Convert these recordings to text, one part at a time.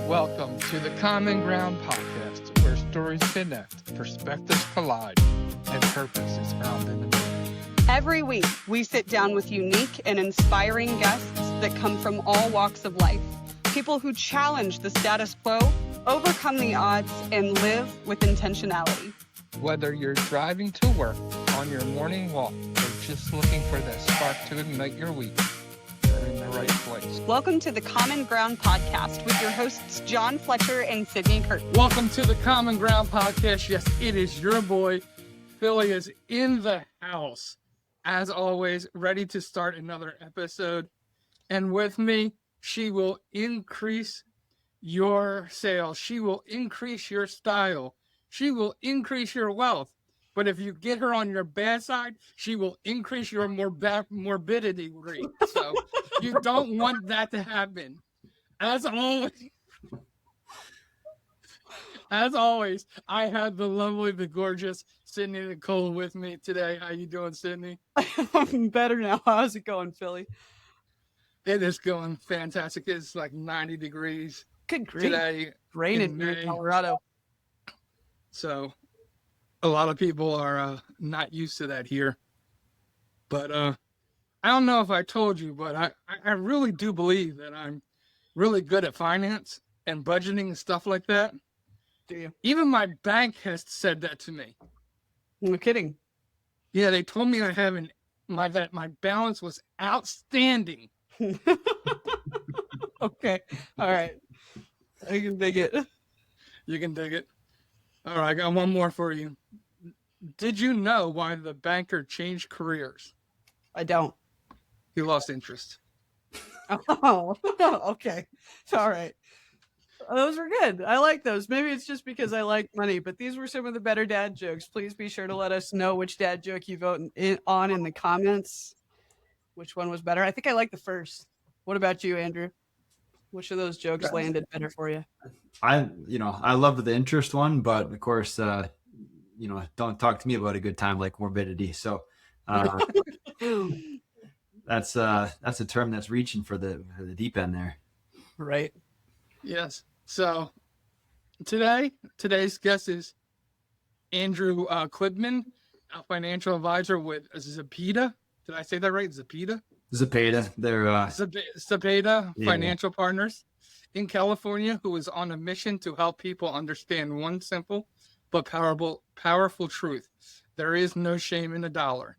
Welcome to the Common Ground podcast, where stories connect, perspectives collide, and purpose is found in the middle. Every week, we sit down with unique and inspiring guests that come from all walks of life. People who challenge the status quo, overcome the odds, and live with intentionality. Whether you're driving to work, on your morning walk, or just looking for that spark to ignite your week, you're in the right place. Welcome to the Common Ground podcast with your hosts, John, Fletcher, and Sydney Nicole. Welcome to the Common Ground podcast. Yes, it is your boy. Philly is in the house. As always, ready to start another episode. And with me, she will increase your sales. She will increase your style. She will increase your wealth. But if you get her on your bad side, she will increase your morbidity rate. So you don't want that to happen. As always, I have the lovely, the gorgeous Sydney Nicole with me today. How you doing, Sydney? I'm better now. How's it going, Philly? It is going fantastic. It's like 90 degrees Good grief. today. Raining in Colorado. So a lot of people are not used to that here. But I don't know if I told you, but I really do believe that I'm really good at finance and budgeting and stuff like that. Do you? Even my bank has said that to me. No kidding. Yeah, they told me that my balance was outstanding. Okay. All right. I can dig it. You can dig it. All right, I got one more for you. Did you know why the banker changed careers? I don't. He lost interest. Oh, okay. All right. Those were good. I like those. Maybe it's just because I like money, but these were some of the better dad jokes. Please be sure to let us know which dad joke you vote on in the comments. Which one was better? I think I like the first. What about you, Andrew? Which of those jokes landed better for you? I loved the interest one, but of course, don't talk to me about a good time like morbidity. So that's a term that's reaching for the deep end there. Right. Yes. So today's guest is Andrew Quebbemann, a financial advisor with Zepeda. Did I say that right? Zepeda? Zepeda. They're Zepeda Financial Partners in California, who is on a mission to help people understand one simple but powerful truth. There is no shame in a dollar.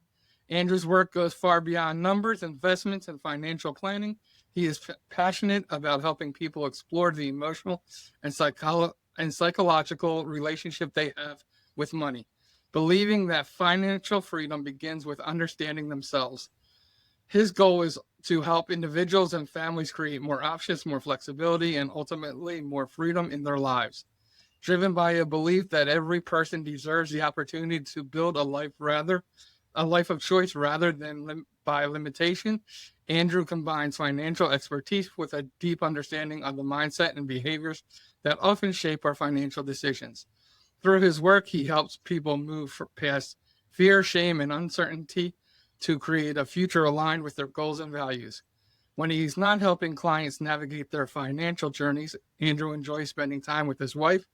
Andrew's work goes far beyond numbers, investments, and financial planning. He is passionate about helping people explore the emotional and psychological relationship they have with money, believing that financial freedom begins with understanding themselves. His goal is to help individuals and families create more options, more flexibility, and ultimately more freedom in their lives. Driven by a belief that every person deserves the opportunity to build a life of choice rather than by limitation, Andrew combines financial expertise with a deep understanding of the mindset and behaviors that often shape our financial decisions. Through his work, he helps people move past fear, shame, and uncertainty to create a future aligned with their goals and values. When he's not helping clients navigate their financial journeys, Andrew enjoys spending time with his wife,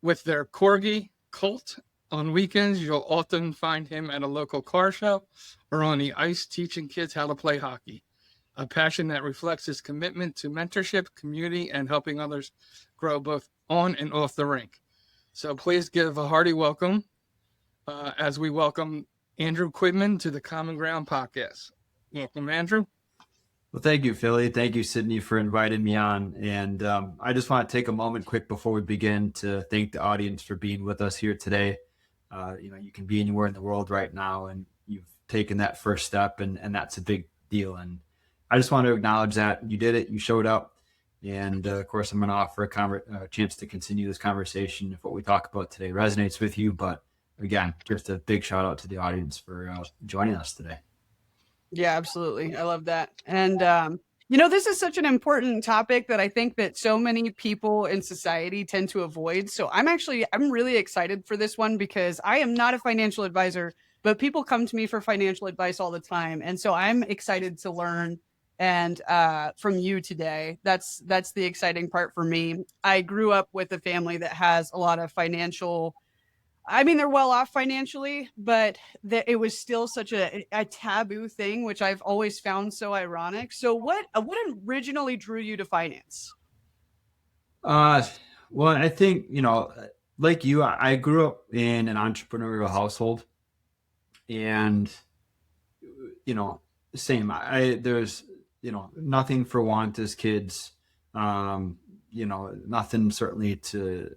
with their corgi, Colt. On weekends, you'll often find him at a local car show or on the ice teaching kids how to play hockey, a passion that reflects his commitment to mentorship, community, and helping others grow both on and off the rink. So please give a hearty welcome as we welcome Andrew Quebbemann to the Common Ground podcast. Welcome, Andrew. Well, thank you, Philly. Thank you, Sydney, for inviting me on. And I just want to take a moment quick before we begin to thank the audience for being with us here today. You can be anywhere in the world right now, and you've taken that first step, and that's a big deal. And I just want to acknowledge that you did it, you showed up. And of course, I'm going to offer a chance to continue this conversation if what we talk about today resonates with you. But again, just a big shout out to the audience for joining us today. Yeah, absolutely. I love that. And, this is such an important topic that I think that so many people in society tend to avoid. So I'm really excited for this one because I am not a financial advisor, but people come to me for financial advice all the time. And so I'm excited to learn and from you today. That's the exciting part for me. I grew up with a family that has a lot of financial, I mean, they're well off financially, but it was still such a taboo thing, which I've always found so ironic. So what originally drew you to finance? Uh, well, I think, like you, I grew up in an entrepreneurial household, and, you know, same. There's, nothing for want as kids. Nothing certainly to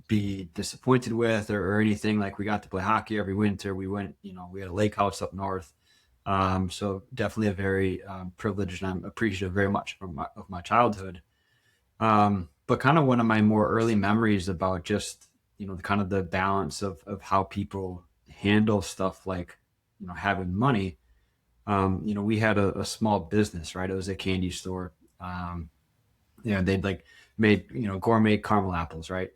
be disappointed with or anything. Like, we got to play hockey every winter. We went, we had a lake house up north. So definitely a very privileged, and I'm appreciative very much of my childhood. But kind of one of my more early memories about just, kind of the balance of how people handle stuff like, having money. We had a small business, right? It was a candy store. They'd like made, gourmet caramel apples, right?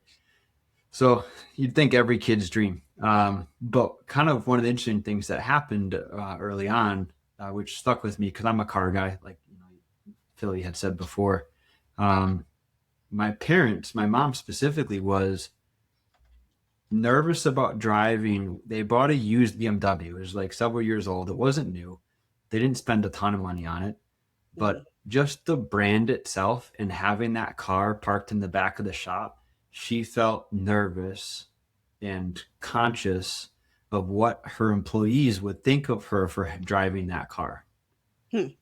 So you'd think every kid's dream. But kind of one of the interesting things that happened early on, which stuck with me because I'm a car guy, like, Philly had said before. My parents, my mom specifically, was nervous about driving. They bought a used BMW. It was like several years old. It wasn't new. They didn't spend a ton of money on it, but just the brand itself and having that car parked in the back of the shop, she felt nervous and conscious of what her employees would think of her for driving that car. And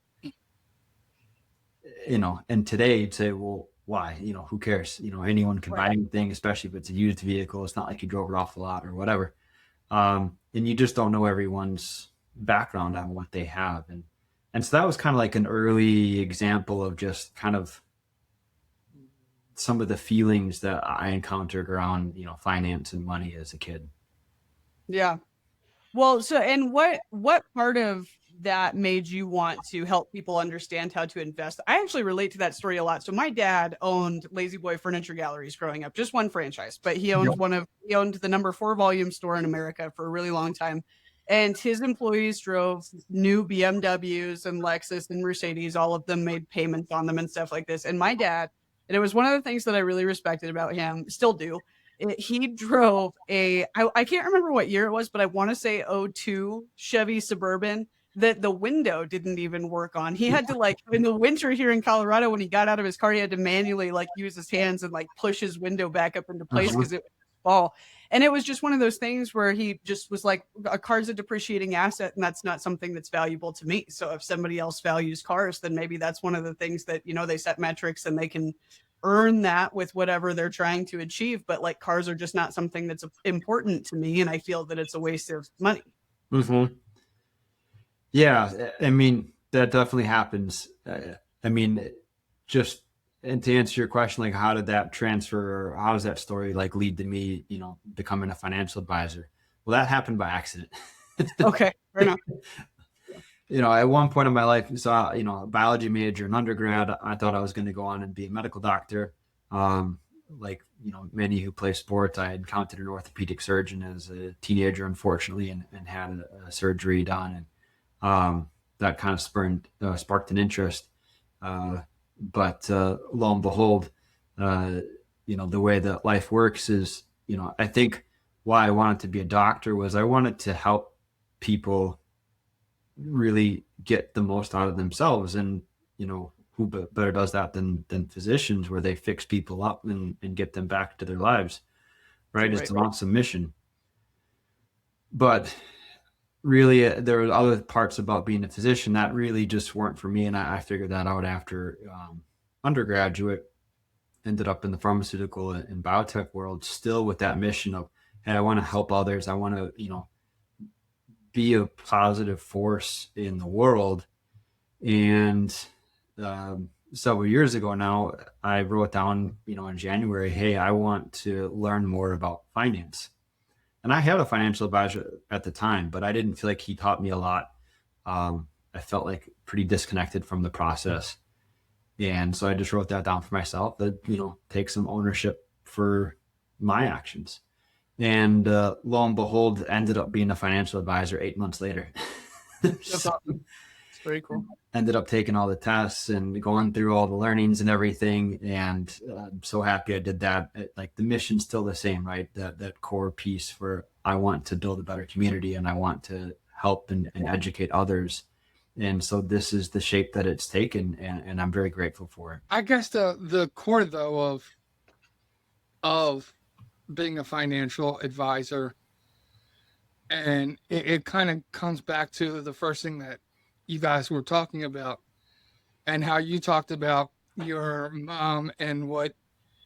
today you'd say, well, why? Who cares? Anyone can buy anything, especially if it's a used vehicle. It's not like you drove it off the lot or whatever. And you just don't know everyone's background on what they have. And so that was kind of like an early example of just kind of some of the feelings that I encountered around, finance and money as a kid. Yeah. Well, so, and what part of that made you want to help people understand how to invest? I actually relate to that story a lot. So my dad owned Lazy Boy Furniture Galleries growing up, just one franchise, but he owned he owned the number 4 volume store in America for a really long time. And his employees drove new BMWs and Lexus and Mercedes. All of them made payments on them and stuff like this. And my dad, and it was one of the things that I really respected about him, still do, he drove I can't remember what year it was, but I want to say '02 Chevy Suburban that the window didn't even work on. He had to, like, in the winter here in Colorado, when he got out of his car, he had to manually like use his hands and like push his window back up into place because it would fall. And it was just one of those things where he just was like, a car's a depreciating asset, and that's not something that's valuable to me. So if somebody else values cars, then maybe that's one of the things that, they set metrics and they can earn that with whatever they're trying to achieve. But like, cars are just not something that's important to me, and I feel that it's a waste of money. Mm-hmm. Yeah, I mean, that definitely happens. I mean, just, and to answer your question, like, how did that transfer, or how does that story like lead to me, becoming a financial advisor? Well, that happened by accident. Okay, fair enough. At one point in my life, saw, a biology major in undergrad. I thought I was going to go on and be a medical doctor. Like, many who play sports, I had encountered an orthopedic surgeon as a teenager, unfortunately, and had a surgery done. And that kind of sparked an interest. But lo and behold, the way that life works is, I think why I wanted to be a doctor was I wanted to help people really get the most out of themselves. And, who better does that than physicians, where they fix people up and get them back to their lives, right? It's an awesome mission. But really, there were other parts about being a physician that really just weren't for me. And I figured that out after undergraduate. Ended up in the pharmaceutical and biotech world, still with that mission of, hey, I want to help others. I want to, be a positive force in the world. And several years ago now, I wrote down, in January, hey, I want to learn more about finance. And I had a financial advisor at the time, but I didn't feel like he taught me a lot. I felt like pretty disconnected from the process. And so I just wrote that down for myself, that, take some ownership for my actions. And lo and behold, ended up being a financial advisor 8 months later. Very cool. Ended up taking all the tests and going through all the learnings and everything. And I'm so happy I did that. Like the mission's still the same, right? That core piece for I want to build a better community and I want to help and educate others. And so this is the shape that it's taken, and I'm very grateful for it. I guess the core though of being a financial advisor, and it kind of comes back to the first thing that you guys were talking about, and how you talked about your mom and what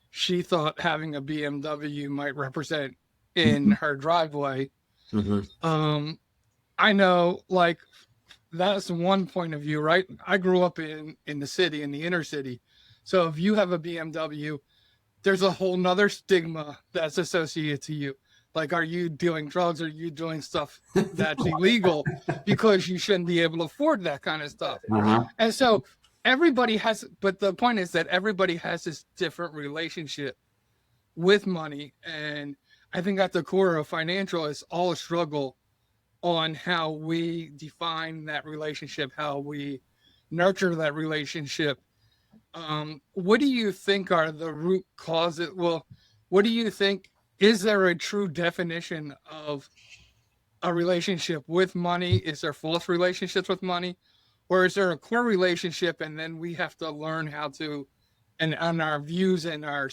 she thought having a BMW might represent in her driveway. I know, like, that's one point of view, right? I grew up in the city, in the inner city. So if you have a BMW, there's a whole nother stigma that's associated to you. Like, are you doing drugs? Are you doing stuff that's illegal? Because you shouldn't be able to afford that kind of stuff. And so everybody has, but the point is that everybody has this different relationship with money. And I think at the core of financial is all a struggle on how we define that relationship, how we nurture that relationship. What do you think are the root causes? Well, what do you think? Is there a true definition of a relationship with money? Is there false relationships with money? Or is there a core relationship and then we have to learn how to, and on our views and our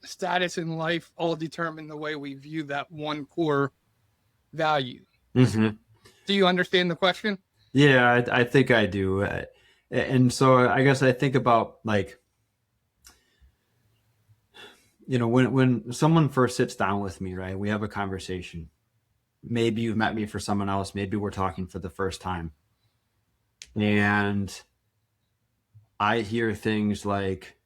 status in life all determine the way we view that one core value. Do you understand the question? Yeah, I think I do. And so I guess I think about, like, you know, when someone first sits down with me, right, we have a conversation. Maybe you've met me for someone else. Maybe we're talking for the first time. And I hear things like,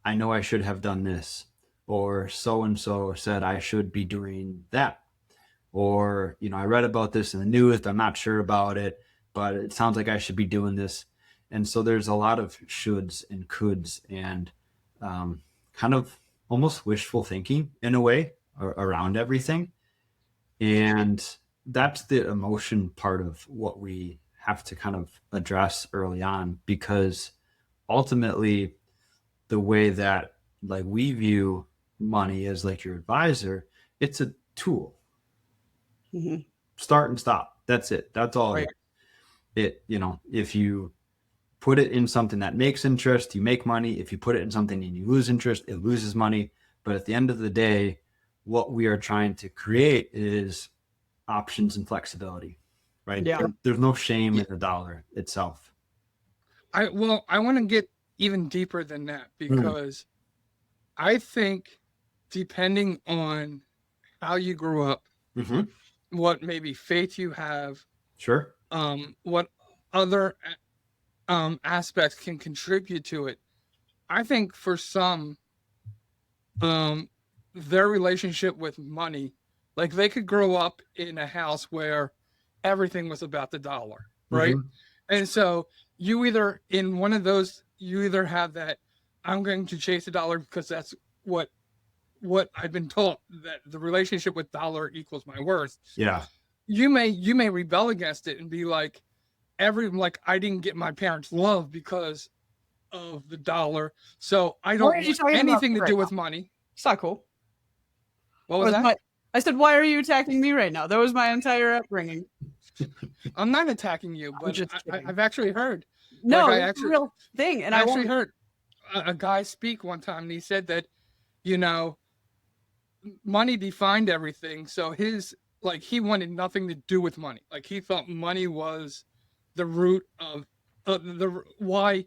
I know I should have done this, or so-and-so said I should be doing that. Or, you know, I read about this in the news, but I'm not sure about it, but it sounds like I should be doing this. And so there's a lot of shoulds and coulds and kind of almost wishful thinking in a way around everything. And that's the emotion part of what we have to kind of address early on, because ultimately the way that, like, we view money as, like, your advisor, it's a tool. Start and stop. That's it. That's all. Right. It, you know, if you put it in something that makes interest, you make money. If you put it in something and you lose interest, it loses money. But at the end of the day, what we are trying to create is options and flexibility, right? Yeah. There's no shame in the dollar itself. I want to get even deeper than that, because I think depending on how you grew up, what maybe faith you have, Sure. what other aspects can contribute to it. I think for some, their relationship with money, like, they could grow up in a house where everything was about the dollar, right? And so you either, in one of those, you either have that, I'm going to chase the dollar because that's what I've been taught, that the relationship with dollar equals my worth. Yeah. You may rebel against it and be like, I didn't get my parents' love because of the dollar, so I don't want anything to do with money. It's not cool. What was that? I said, why are you attacking me right now? That was my entire upbringing. I'm not attacking you, but I've actually heard. No, like, it's a real thing. And I actually heard a guy speak one time, and he said that, you know, money defined everything. So he wanted nothing to do with money. Like, he thought money was the root of why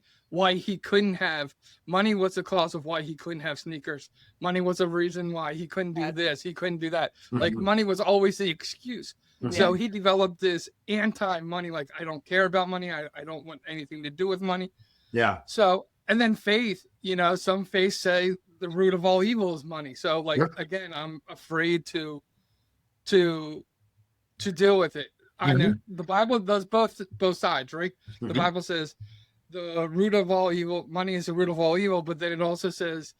he couldn't have money, was the cause of why he couldn't have sneakers. Money was a reason why he couldn't do this, he couldn't do that. Like, money was always the excuse. So he developed this anti-money, like, I don't care about money, I don't want anything to do with money. Yeah. So, and then faith, you know, some faiths say the root of all evil is money. So, like, again, I'm afraid to deal with it. I know the Bible does both sides, right? The Bible says the root of all evil, money is the root of all evil, but then it also says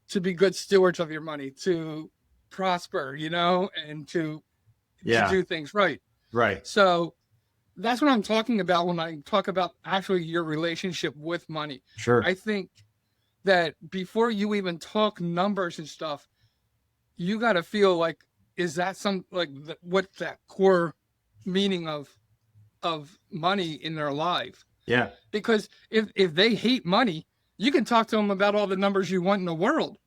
to be good stewards of your money, to prosper, you know, and to do things right. Right. So That's what I'm talking about when I talk about actually your relationship with money. Sure. I think that before you even talk numbers and stuff, you got to feel like, is that what's that core meaning of money in their life? Yeah. Because if they hate money, you can talk to them about all the numbers you want in the world,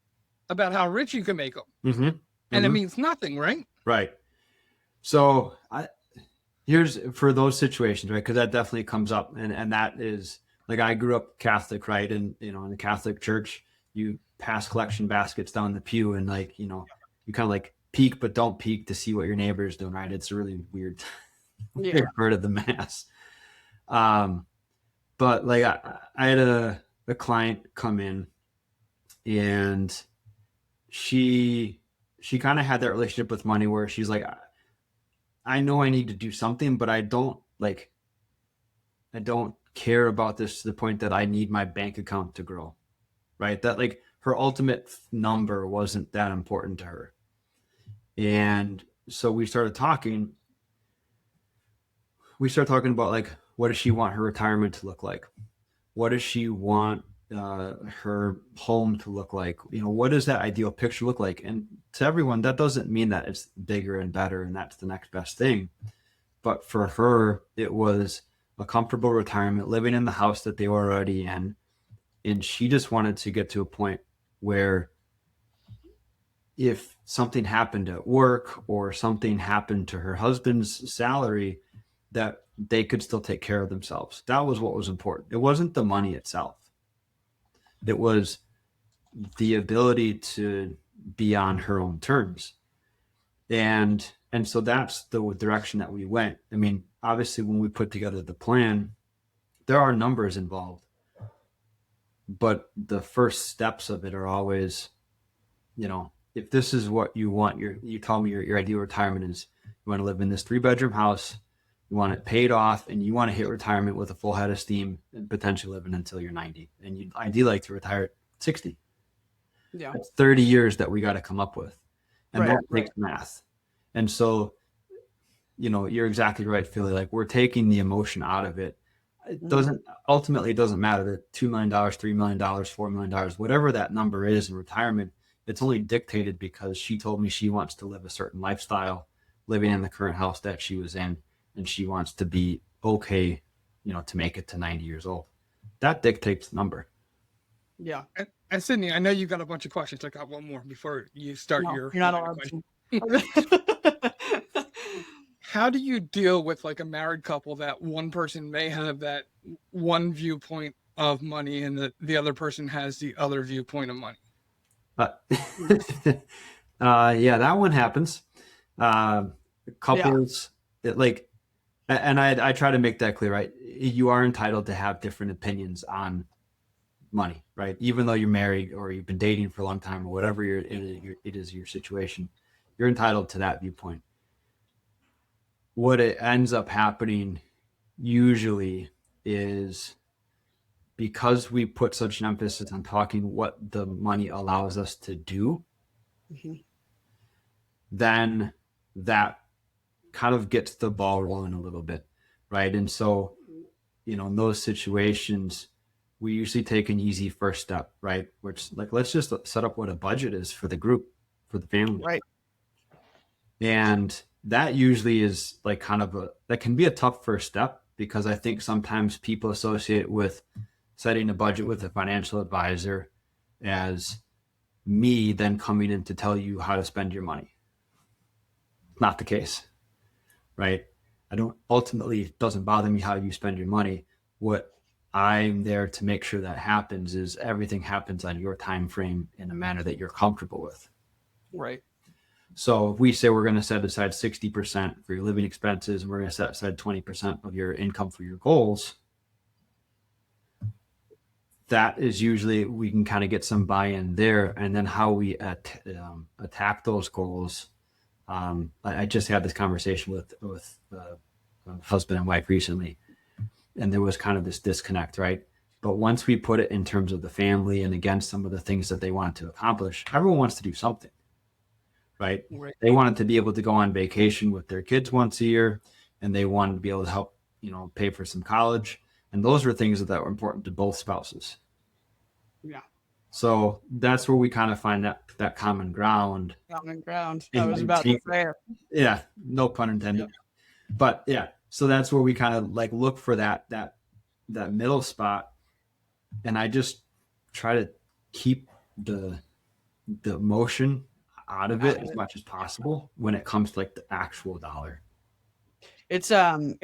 about how rich you can make them, Mm-hmm. and it means nothing, right? Right. So here's for those situations, right? Because that definitely comes up, and that is like I grew up Catholic, right? And in the Catholic Church, you pass collection baskets down the pew, and you kind of like peek but don't peek to see what your neighbor is doing, right? It's a really weird part of the mass. But like I had a client come in, and she kind of had that relationship with money where she's like, I know I need to do something, but I don't care about this to the point that I need my bank account to grow, right? That like her ultimate number wasn't that important to her. And so we started talking about like, what does she want her retirement to look like? What does she want her home to look like? What does that ideal picture look like? And to everyone, that doesn't mean that it's bigger and better and that's the next best thing. But for her, it was a comfortable retirement, living in the house that they were already in. And she just wanted to get to a point where if something happened at work or something happened to her husband's salary, that they could still take care of themselves. That was what was important. It wasn't the money itself. It was the ability to be on her own terms. And so that's the direction that we went. I mean, obviously, when we put together the plan, there are numbers involved. But the first steps of it are always, if this is what you want, you tell me your ideal retirement is you want to live in this 3-bedroom house, you want it paid off, and you want to hit retirement with a full head of steam and potentially living until you're 90. And you'd ideally like to retire at 60. Yeah. That's 30 years that we got to come up with. And that takes math. And so, you're exactly right, Philly. Like, we're taking the emotion out of it. It doesn't matter that $2 million, $3 million, $4 million, whatever that number is in retirement, it's only dictated because she told me she wants to live a certain lifestyle, living in the current house that she was in, and she wants to be okay, to make it to 90 years old. That dictates the number. Yeah. And Sydney, I know you got a bunch of questions. I got one more before you start you're not allowed to. How do you deal with like a married couple that one person may have that one viewpoint of money and the other person has the other viewpoint of money? Yeah, that one happens. Couples, and I try to make that clear, right? You are entitled to have different opinions on money, right? Even though you're married or you've been dating for a long time or whatever it is your situation, you're entitled to that viewpoint. What it ends up happening usually is, because we put such an emphasis on talking what the money allows us to do, then that kind of gets the ball rolling a little bit, right? And so, in those situations, we usually take an easy first step, right? Which, like, let's just set up what a budget is for the group, for the family. Right. And that usually is like that can be a tough first step, because I think sometimes people associate with setting a budget with a financial advisor as me then coming in to tell you how to spend your money. Not the case, right? Ultimately, it doesn't bother me how you spend your money. What I'm there to make sure that happens is everything happens on your time frame in a manner that you're comfortable with. Right. So if we say we're going to set aside 60% for your living expenses, and we're going to set aside 20% of your income for your goals, that is usually, we can kind of get some buy-in there. And then how we attack those goals. I just had this conversation with husband and wife recently, and there was kind of this disconnect, right? But once we put it in terms of the family and against some of the things that they want to accomplish, everyone wants to do something. Right? They wanted to be able to go on vacation with their kids once a year, and they wanted to be able to help pay for some college. And those were things that were important to both spouses. Yeah. So that's where we kind of find that common ground. Common ground. I was about to say it. Yeah, no pun intended. Yep. But yeah, so that's where we kind of like look for that middle spot. And I just try to keep the emotion out of it as much as possible when it comes to like the actual dollar. It's a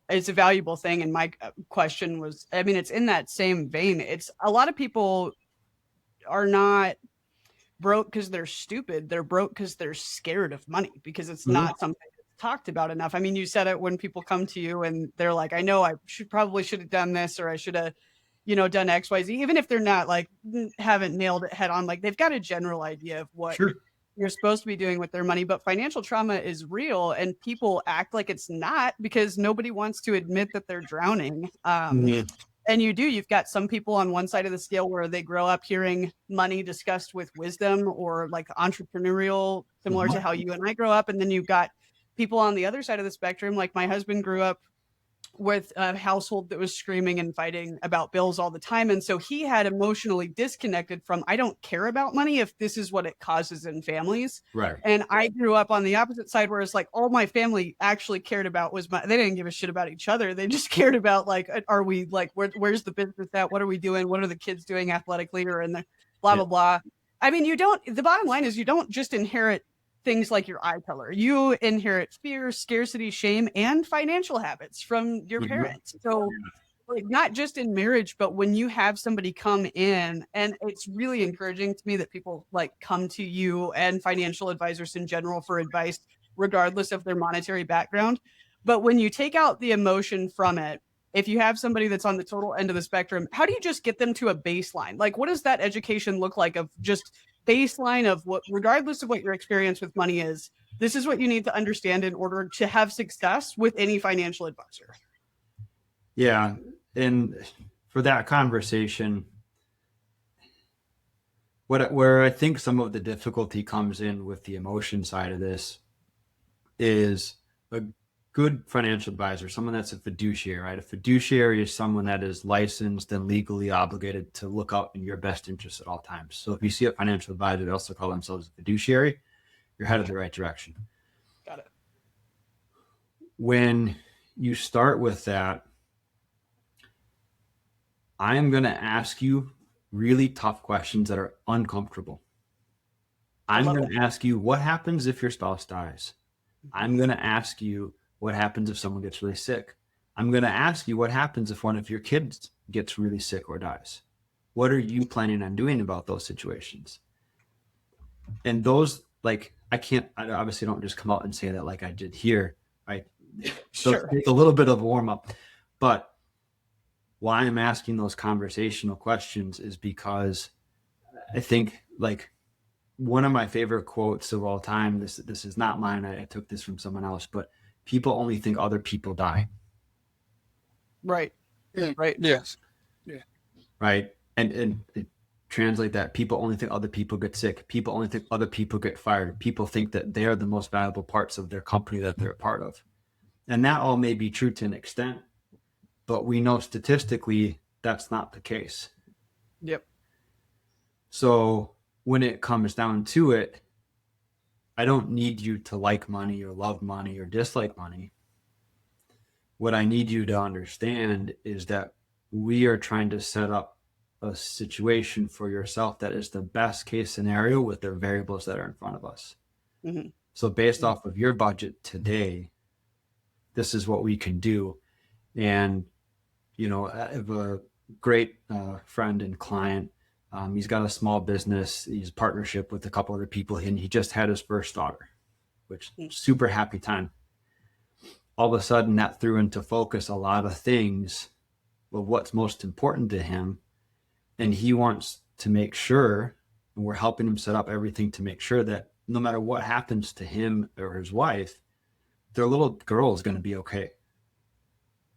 valuable thing. And my question was, I mean, it's in that same vein. It's a lot of people are not broke because they're stupid. They're broke because they're scared of money, because it's not something that's talked about enough. I mean, you said it when people come to you and they're like, I know I should have done this, or I should have, done X, Y, Z, even if they're not like, haven't nailed it head on, like they've got a general idea of what you're supposed to be doing with their money. But financial trauma is real, and people act like it's not because nobody wants to admit that they're drowning. And you've got some people on one side of the scale where they grow up hearing money discussed with wisdom, or like entrepreneurial, similar to how you and I grow up. And then you've got people on the other side of the spectrum. Like my husband grew up with a household that was screaming and fighting about bills all the time. And so he had emotionally disconnected from, I don't care about money if this is what it causes in families. Right. And I grew up on the opposite side, where it's like all my family actually cared about was they didn't give a shit about each other. They just cared about like, are we like, where's the business at? What are we doing? What are the kids doing athletically or in the blah, blah, blah. I mean, the bottom line is you don't just inherit things like your eye color. You inherit fear, scarcity, shame, and financial habits from your parents. So like not just in marriage, but when you have somebody come in, and it's really encouraging to me that people like come to you and financial advisors in general for advice, regardless of their monetary background. But when you take out the emotion from it, if you have somebody that's on the total end of the spectrum, how do you just get them to a baseline? Like, what does that education look like of just baseline of what, regardless of what your experience with money is, this is what you need to understand in order to have success with any financial advisor? Yeah. And for that conversation, where I think some of the difficulty comes in with the emotion side of this is a good financial advisor, someone that's a fiduciary, right? A fiduciary is someone that is licensed and legally obligated to look out in your best interest at all times. So if you see a financial advisor, they also call themselves a fiduciary, you're headed the right direction. Got it. When you start with that, I am going to ask you really tough questions that are uncomfortable. I'm going to ask you, what happens if your spouse dies? I'm going to ask you, what happens if someone gets really sick? I'm going to ask you, what happens if one of your kids gets really sick or dies? What are you planning on doing about those situations? And those, like, I obviously don't just come out and say that like I did here, right? So it's a little bit of a warm up, but why I'm asking those conversational questions is because I think like one of my favorite quotes of all time, this is not mine, I took this from someone else, but people only think other people die. Right. Right. Yes. Yeah. Right. And translate that. People only think other people get sick. People only think other people get fired. People think that they are the most valuable parts of their company that they're a part of. And that all may be true to an extent, but we know statistically that's not the case. Yep. So when it comes down to it, I don't need you to like money or love money or dislike money. What I need you to understand is that we are trying to set up a situation for yourself that is the best case scenario with the variables that are in front of us. Mm-hmm. So based off of your budget today, this is what we can do. And, you know, I have a great friend and client. He's got a small business. He's a partnership with a couple other people, and he just had his first daughter, which super happy time. All of a sudden that threw into focus a lot of things of what's most important to him. And he wants to make sure, and we're helping him set up everything to make sure that no matter what happens to him or his wife, their little girl is going to be okay.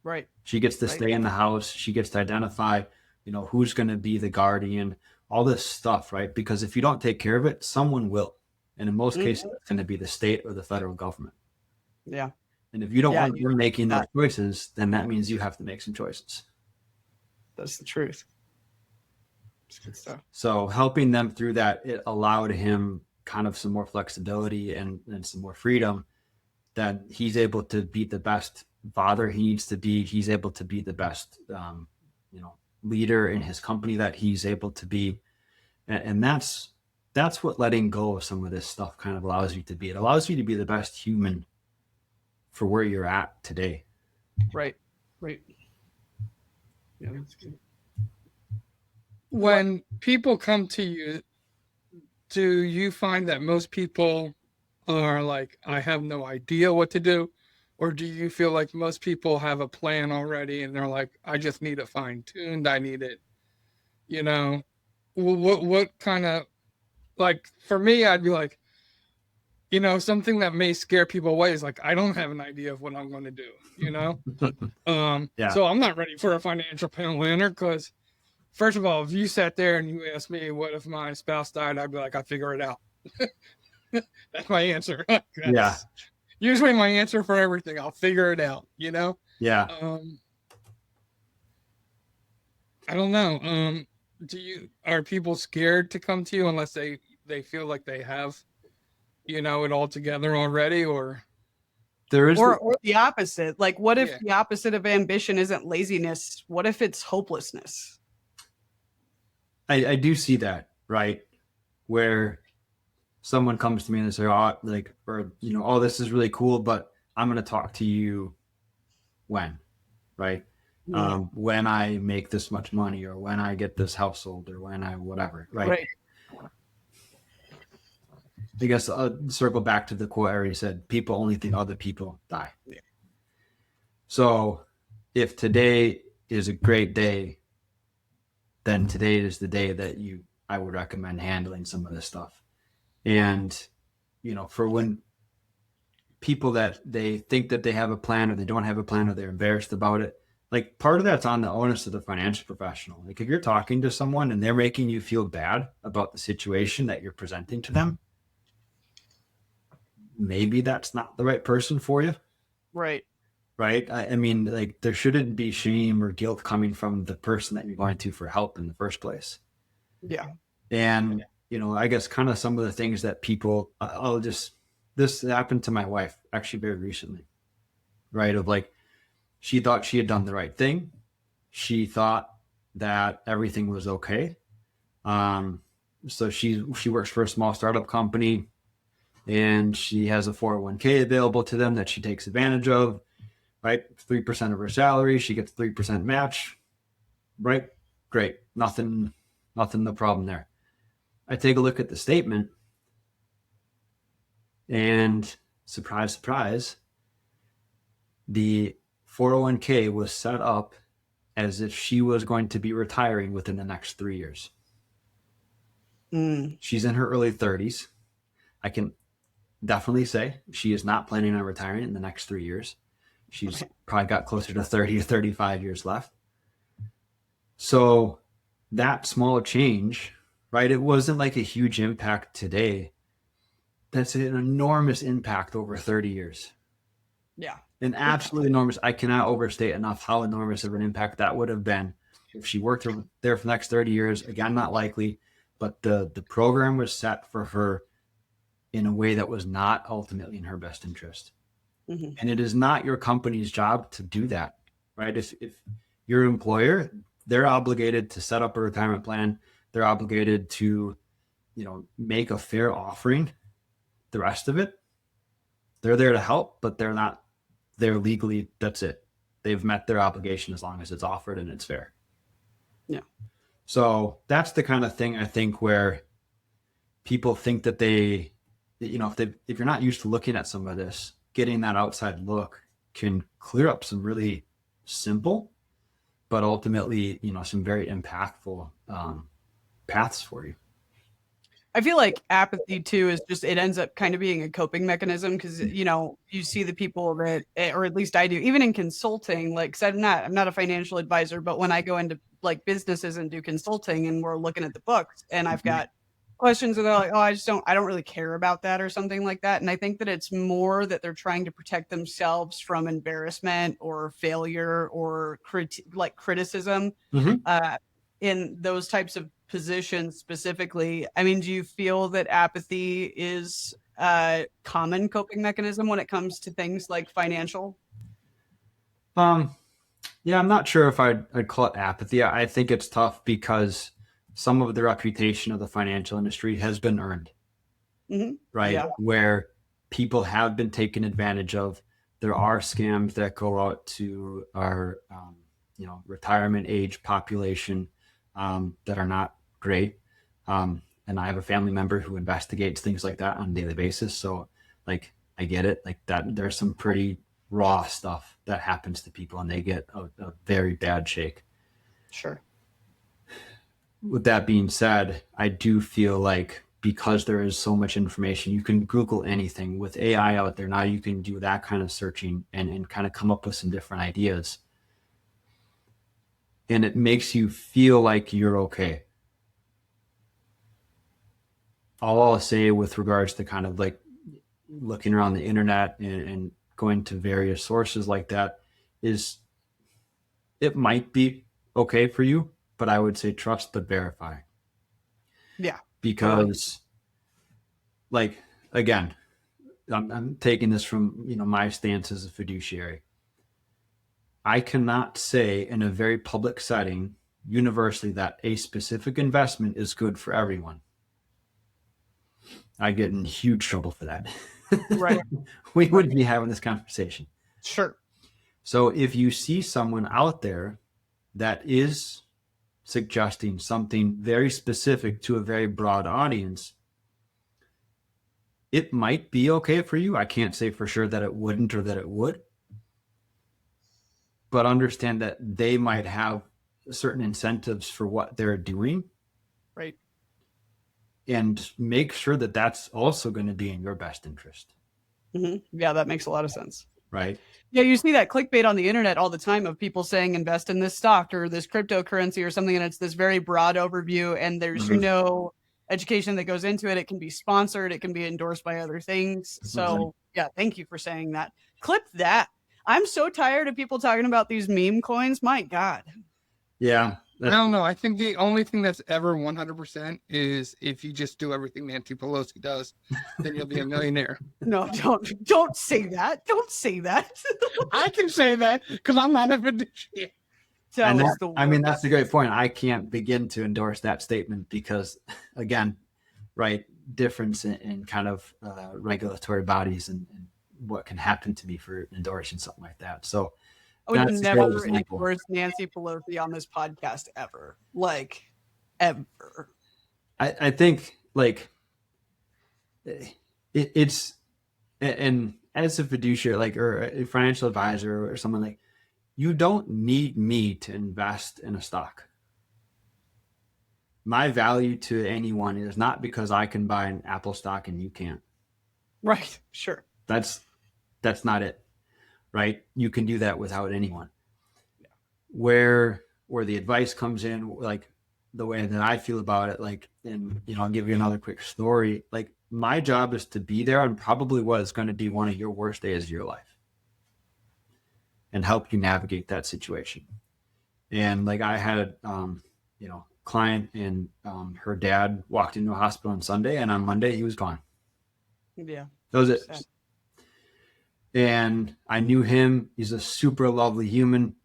Right. She gets to stay in the house. She gets to identify, you know, who's going to be the guardian, all this stuff, right? Because if you don't take care of it, someone will. And in most cases, it's going to be the state or the federal government. Yeah. And if you don't Yeah, want them making those choices, then that means you have to make some choices. That's the truth. It's good stuff. So helping them through that, it allowed him kind of some more flexibility and some more freedom, that he's able to be the best father he needs to be. He's able to be the best, leader in his company that he's able to be. And that's what letting go of some of this stuff kind of allows you to be. It allows you to be the best human for where you're at today. Right. Yeah, that's good. When people come to you, do you find that most people are like, I have no idea what to do? Or do you feel like most people have a plan already and they're like, I just need it fine tuned. I need it, what kind of, like, for me, I'd be like, something that may scare people away is like, I don't have an idea of what I'm going to do, Yeah. So I'm not ready for a financial planner because, first of all, if you sat there and you asked me, what if my spouse died? I'd be like, I'll figure it out. That's my answer. Yeah. Usually my answer for everything. I'll figure it out, Yeah. I don't know. Are people scared to come to you unless they feel like they have, it all together already, or There is or the opposite. Like, what if Yeah. the opposite of ambition isn't laziness? What if it's hopelessness? I do see that, right? Where someone comes to me and they say, oh, this is really cool, but I'm going to talk to you when, right? Yeah. When I make this much money, or when I get this household, or when I whatever, right? I guess I'll circle back to the quote I already said, people only think other people die. Yeah. So if today is a great day, then today is the day that I would recommend handling some of this stuff. And, for when people that they think that they have a plan or they don't have a plan or they're embarrassed about it, like, part of that's on the onus of the financial professional. Like, if you're talking to someone and they're making you feel bad about the situation that you're presenting to them, maybe that's not the right person for you. Right. I mean, like, there shouldn't be shame or guilt coming from the person that you're going to for help in the first place. Yeah. And, I guess kind of some of the things that people, this happened to my wife actually very recently, right? Of like, she thought she had done the right thing. She thought that everything was okay. So she works for a small startup company, and she has a 401k available to them that she takes advantage of, right? 3% of her salary, she gets 3% match, right? Great. Nothing, no problem there. I take a look at the statement, and surprise, surprise, the 401k was set up as if she was going to be retiring within the next 3 years. She's in her early 30s. I can definitely say she is not planning on retiring in the next 3 years. She's probably got closer to 30 or 35 years left. So that small change, right? It wasn't like a huge impact today. That's an enormous impact over 30 years. Yeah. An absolutely enormous. I cannot overstate enough how enormous of an impact that would have been if she worked there for the next 30 years. Again, not likely, but the program was set for her in a way that was not ultimately in her best interest. Mm-hmm. And it is not your company's job to do that, right? If your employer, they're obligated to set up a retirement plan. They're obligated to, make a fair offering. The rest of it, they're there to help, but they're not there legally. That's it. They've met their obligation as long as it's offered and it's fair. Yeah. So that's the kind of thing, I think, where people think that they, if you're not used to looking at some of this, getting that outside look can clear up some really simple, but ultimately, some very impactful paths for you. I feel like apathy too is just, it ends up kind of being a coping mechanism because, you see the people that, or at least I do, even in consulting, like, cause I'm not a financial advisor, but when I go into like businesses and do consulting and we're looking at the books and I've got questions and they're like, oh, I don't really care about that or something like that. And I think that it's more that they're trying to protect themselves from embarrassment or failure or criticism Mhm. in those types of positions specifically. I mean, do you feel that apathy is a common coping mechanism when it comes to things like financial? Yeah, I'm not sure if I'd call it apathy. I think it's tough because some of the reputation of the financial industry has been earned, right? Yeah. Where people have been taken advantage of. There are scams that go out to our, retirement age population that are not great. And I have a family member who investigates things like that on a daily basis. So, like, I get it. Like that, there's some pretty raw stuff that happens to people, and they get a very bad shake. Sure. With that being said, I do feel like because there is so much information, you can Google anything. With AI out there now, you can do that kind of searching and kind of come up with some different ideas. And it makes you feel like you're okay. All I'll say with regards to kind of like looking around the internet and going to various sources like that is it might be okay for you, but I would say trust but verify. Yeah. Because, like, again, I'm taking this from my stance as a fiduciary. I cannot say in a very public setting universally that a specific investment is good for everyone. I get in huge trouble for that. Right. We wouldn't be having this conversation. Sure. So if you see someone out there that is suggesting something very specific to a very broad audience, it might be okay for you. I can't say for sure that it wouldn't or that it would, but understand that they might have certain incentives for what they're doing. Right. And make sure that that's also going to be in your best interest. Yeah, that makes a lot of sense. Right. Yeah, you see that clickbait on the internet all the time of people saying invest in this stock or this cryptocurrency or something, and it's this very broad overview, and there's no education that goes into it. It can be sponsored, it can be endorsed by other things. So yeah, thank you for saying that. Clip that. I'm so tired of people talking about these meme coins. My God. Yeah. I don't know. I think the only thing that's ever 100% is if you just do everything Nancy Pelosi does, then you'll be a millionaire. No, don't say that. Don't say that. I can say that because I'm not a fiduciary. That's a great point. I can't begin to endorse that statement because, again, right, difference in kind of regulatory bodies and what can happen to me for endorsing something like that. So I would never endorse Nancy Pelosi on this podcast ever. Like, ever. I think, like, it's, and as a fiduciary, like, or a financial advisor or someone, like, you don't need me to invest in a stock. My value to anyone is not because I can buy an Apple stock and you can't. Right. Sure. That's not it. Right. You can do that without anyone. Yeah. Where the advice comes in, like the way that I feel about it, like, and I'll give you another quick story. Like, my job is to be there on probably what is going to be one of your worst days of your life and help you navigate that situation. And like, I had client, and her dad walked into a hospital on Sunday, and on Monday he was gone. Yeah. That was it. Sad. And I knew him. He's a super lovely human.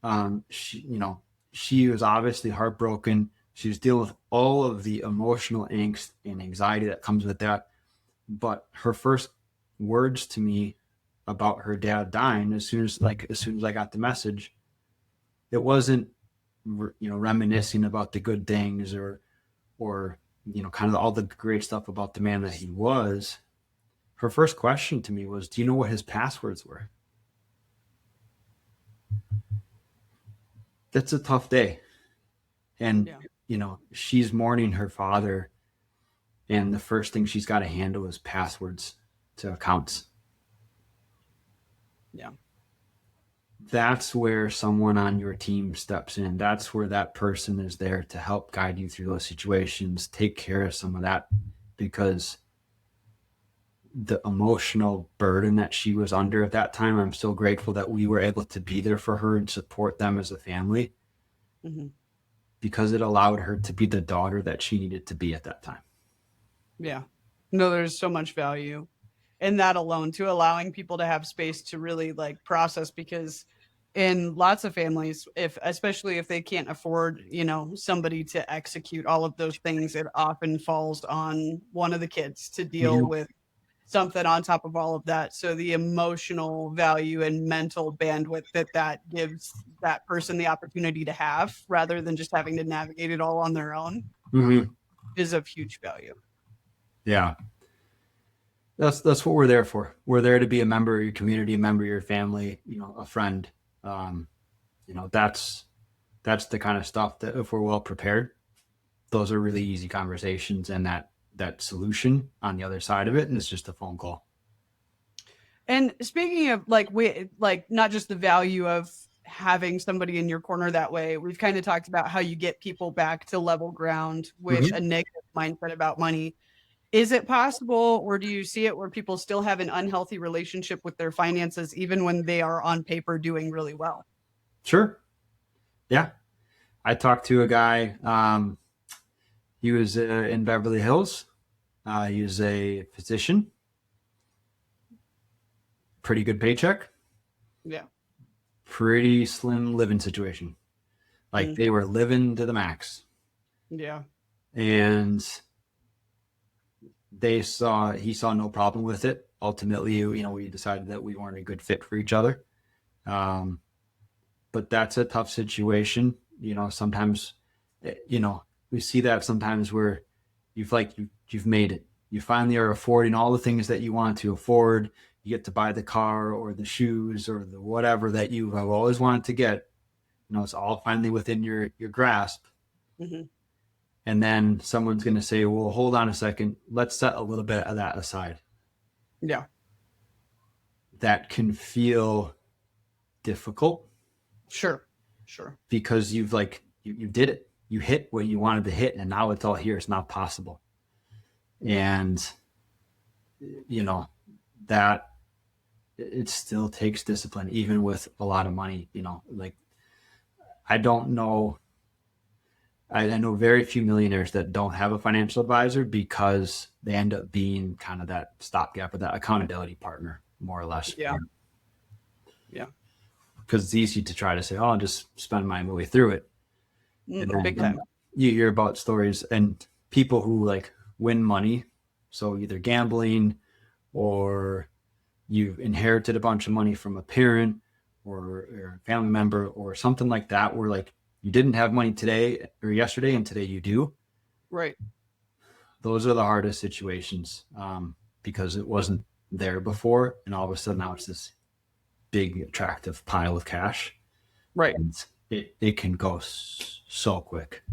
She was obviously heartbroken. She was dealing with all of the emotional angst and anxiety that comes with that. But her first words to me about her dad dying, as soon as I got the message, it wasn't, reminiscing about the good things or kind of all the great stuff about the man that he was. Her first question to me was, do you know what his passwords were? That's a tough day. And, she's mourning her father. And the first thing she's got to handle is passwords to accounts. Yeah. That's where someone on your team steps in. That's where that person is there to help guide you through those situations, take care of some of that because the emotional burden that she was under at that time, I'm so grateful that we were able to be there for her and support them as a family, because it allowed her to be the daughter that she needed to be at that time. Yeah. No, there's so much value in that alone, to allowing people to have space to really like process, because in lots of families, especially if they can't afford, somebody to execute all of those things, it often falls on one of the kids to deal with something on top of all of that. So the emotional value and mental bandwidth that gives that person the opportunity to have, rather than just having to navigate it all on their own, is of huge value. Yeah. That's what we're there for. We're there to be a member of your community, a member of your family, a friend. That's the kind of stuff that, if we're well prepared, those are really easy conversations, and that solution on the other side of it, and it's just a phone call. And speaking of not just the value of having somebody in your corner that way, we've kind of talked about how you get people back to level ground with a negative mindset about money. Is it possible, or do you see it where people still have an unhealthy relationship with their finances, even when they are on paper doing really well? Sure. Yeah. I talked to a guy, he was in Beverly Hills. He was a physician. Pretty good paycheck. Yeah. Pretty slim living situation. Like they were living to the max. Yeah. And he saw no problem with it. Ultimately, we decided that we weren't a good fit for each other. But that's a tough situation. Sometimes, we see that sometimes where you've made it. You finally are affording all the things that you want to afford. You get to buy the car or the shoes or the whatever that you have always wanted to get. It's all finally within your grasp. And then someone's going to say, well, hold on a second. Let's set a little bit of that aside. Yeah. That can feel difficult. Sure. Because you did it. You hit what you wanted to hit, and now it's all here. It's not possible. And, that it still takes discipline, even with a lot of money. I don't know. I know very few millionaires that don't have a financial advisor, because they end up being kind of that stopgap or that accountability partner, more or less. Yeah. Because it's easy to try to say, oh, I'll just spend my way through it. Big time. You hear about stories and people who win money. So either gambling, or you've inherited a bunch of money from a parent or a family member or something like that, where you didn't have money today or yesterday, and today you do. Right. Those are the hardest situations, because it wasn't there before, and all of a sudden now it's this big attractive pile of cash. Right. And it can go so quick.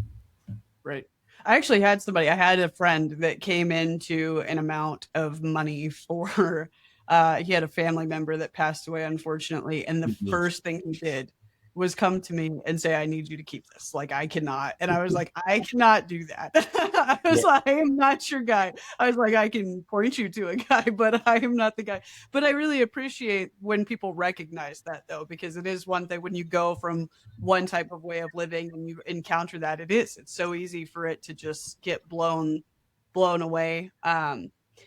Right. I actually had a friend that came into an amount of money for, he had a family member that passed away, unfortunately. And the first thing he did was come to me and say, I need you to keep this. I cannot. And I was like, I cannot do that. I was like, I am not your guy. I was like, I can point you to a guy, but I am not the guy. But I really appreciate when people recognize that, though, because it is one thing when you go from one type of way of living and you encounter that, it's so easy for it to just get blown away.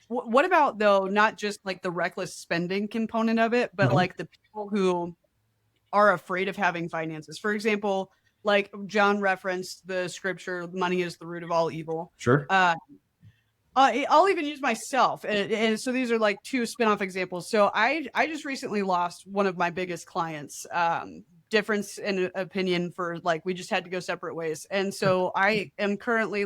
What about, though, not just the reckless spending component of it, but the people who are afraid of having finances? For example, John referenced the scripture, money is the root of all evil. Sure. I'll even use myself. And so these are two spinoff examples. So I just recently lost one of my biggest clients. Difference in opinion for we just had to go separate ways. And so I am currently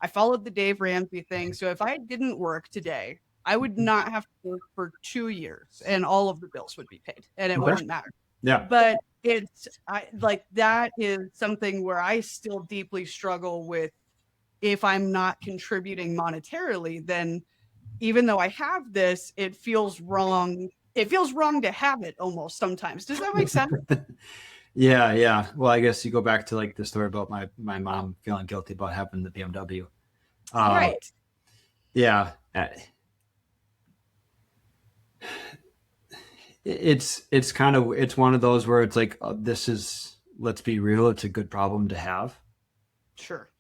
I followed the Dave Ramsey thing. So if I didn't work today, I would not have to work for 2 years and all of the bills would be paid and it wouldn't matter. Yeah. But that is something where I still deeply struggle with. If I'm not contributing monetarily, then even though I have this, it feels wrong. It feels wrong to have it almost sometimes. Does that make sense? Yeah. Well, I guess you go back to the story about my mom feeling guilty about having the BMW. Right. Yeah. It's kind of, it's one of those where it's like, let's be real, it's a good problem to have. Sure.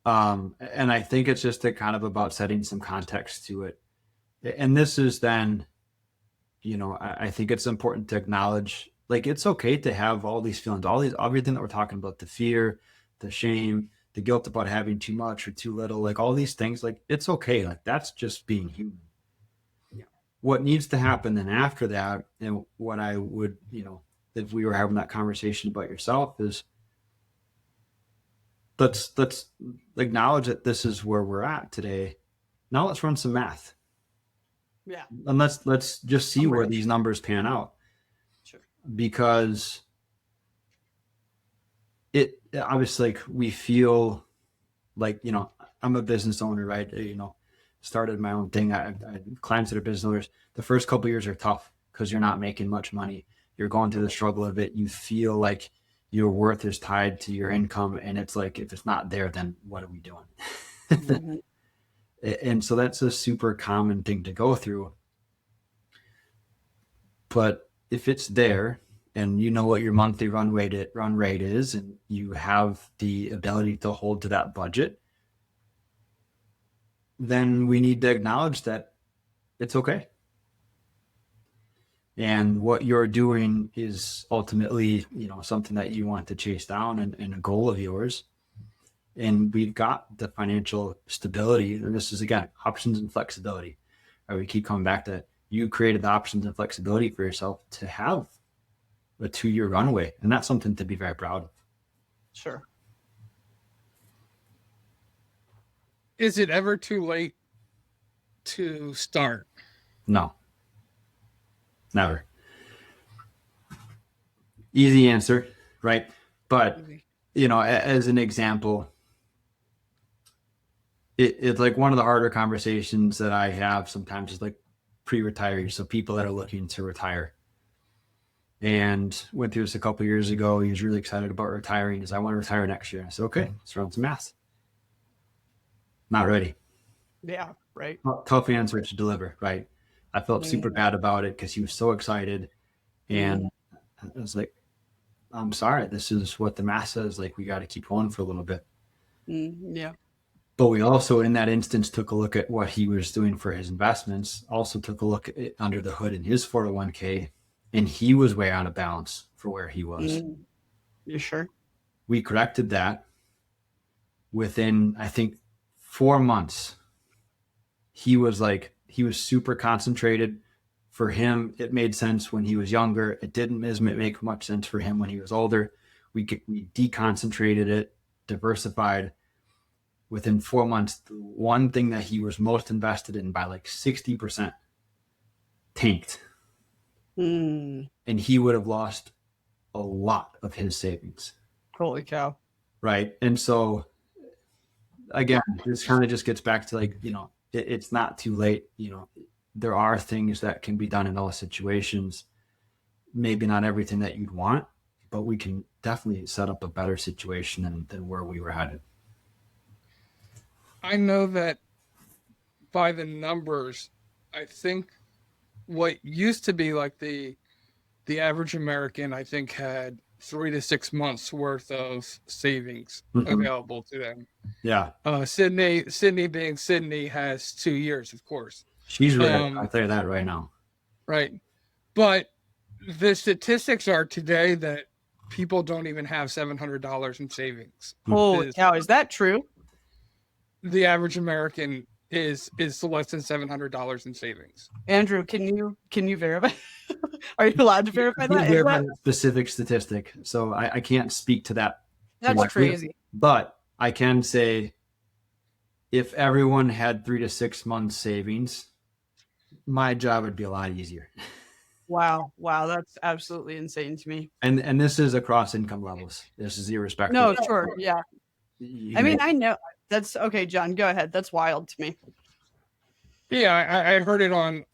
And I think it's just kind of about setting some context to it. And this is then, I think it's important to acknowledge, like, it's okay to have all these feelings, everything that we're talking about, the fear, the shame, the guilt about having too much or too little, like all these things, like it's okay. Like that's just being human. Yeah. What needs to happen then after that, and what I would, if we were having that conversation about yourself, is let's acknowledge that this is where we're at today. Now let's run some math. Yeah. And let's just see where these numbers pan out. Sure. Because it obviously, like, we feel like, I'm a business owner, right? Started my own thing. I clients that are business owners. The first couple of years are tough because you're not making much money. You're going through the struggle of it. You feel like your worth is tied to your income. And it's like, if it's not there, then what are we doing? Mm-hmm. And so that's a super common thing to go through. But if it's there and you know what your monthly run rate is, and you have the ability to hold to that budget, then we need to acknowledge that it's okay. And what you're doing is ultimately, something that you want to chase down, and a goal of yours. And we've got the financial stability. And this is, again, options and flexibility. Right? We keep coming back to, you created the options and flexibility for yourself to have a 2-year runway. And that's something to be very proud of. Sure. Is it ever too late to start? No, never. Easy answer, right? But, as an example, it's like one of the harder conversations that I have sometimes is like pre-retirees. So people that are looking to retire. And went through this a couple of years ago. He was really excited about retiring. He said, I want to retire next year. I said, okay, let's run some math. Not ready. Yeah. Right. Tough answer to deliver, right? I felt super bad about it because he was so excited. And I was like, I'm sorry, this is what the math says. Like, we got to keep going for a little bit. Yeah. But we also, in that instance, took a look at what he was doing for his investments, also took a look at it under the hood in his 401k, and he was way out of balance for where he was. You sure? We corrected that within, I think, 4 months. He was super concentrated. For him, it made sense when he was younger. It didn't make much sense for him when he was older. We deconcentrated it, diversified. Within 4 months, the one thing that he was most invested in by like 60% tanked. And he would have lost a lot of his savings. Holy cow. Right. And so, again, this kind of just gets back to, like, it's not too late. There are things that can be done in all situations. Maybe not everything that you'd want, but we can definitely set up a better situation than where we were headed. I know that by the numbers, I think what used to be like the average American, I think, had 3 to 6 months worth of savings available to them. Yeah. Sydney being Sydney has 2 years, of course. She's right. I'll tell you that right now. Right. But the statistics are today that people don't even have $700 in savings. Holy cow. Is that true? The average American is less than $700 in savings. Andrew, can you verify? Are you allowed to verify that? Verify that specific statistic. So I can't speak to that. That's crazy. But I can say, if everyone had 3 to 6 months savings, my job would be a lot easier. Wow. That's absolutely insane to me. And this is across income levels. This is irrespective. No, sure. Yeah. I mean, I know that's okay. John, go ahead. That's wild to me. Yeah, I heard it on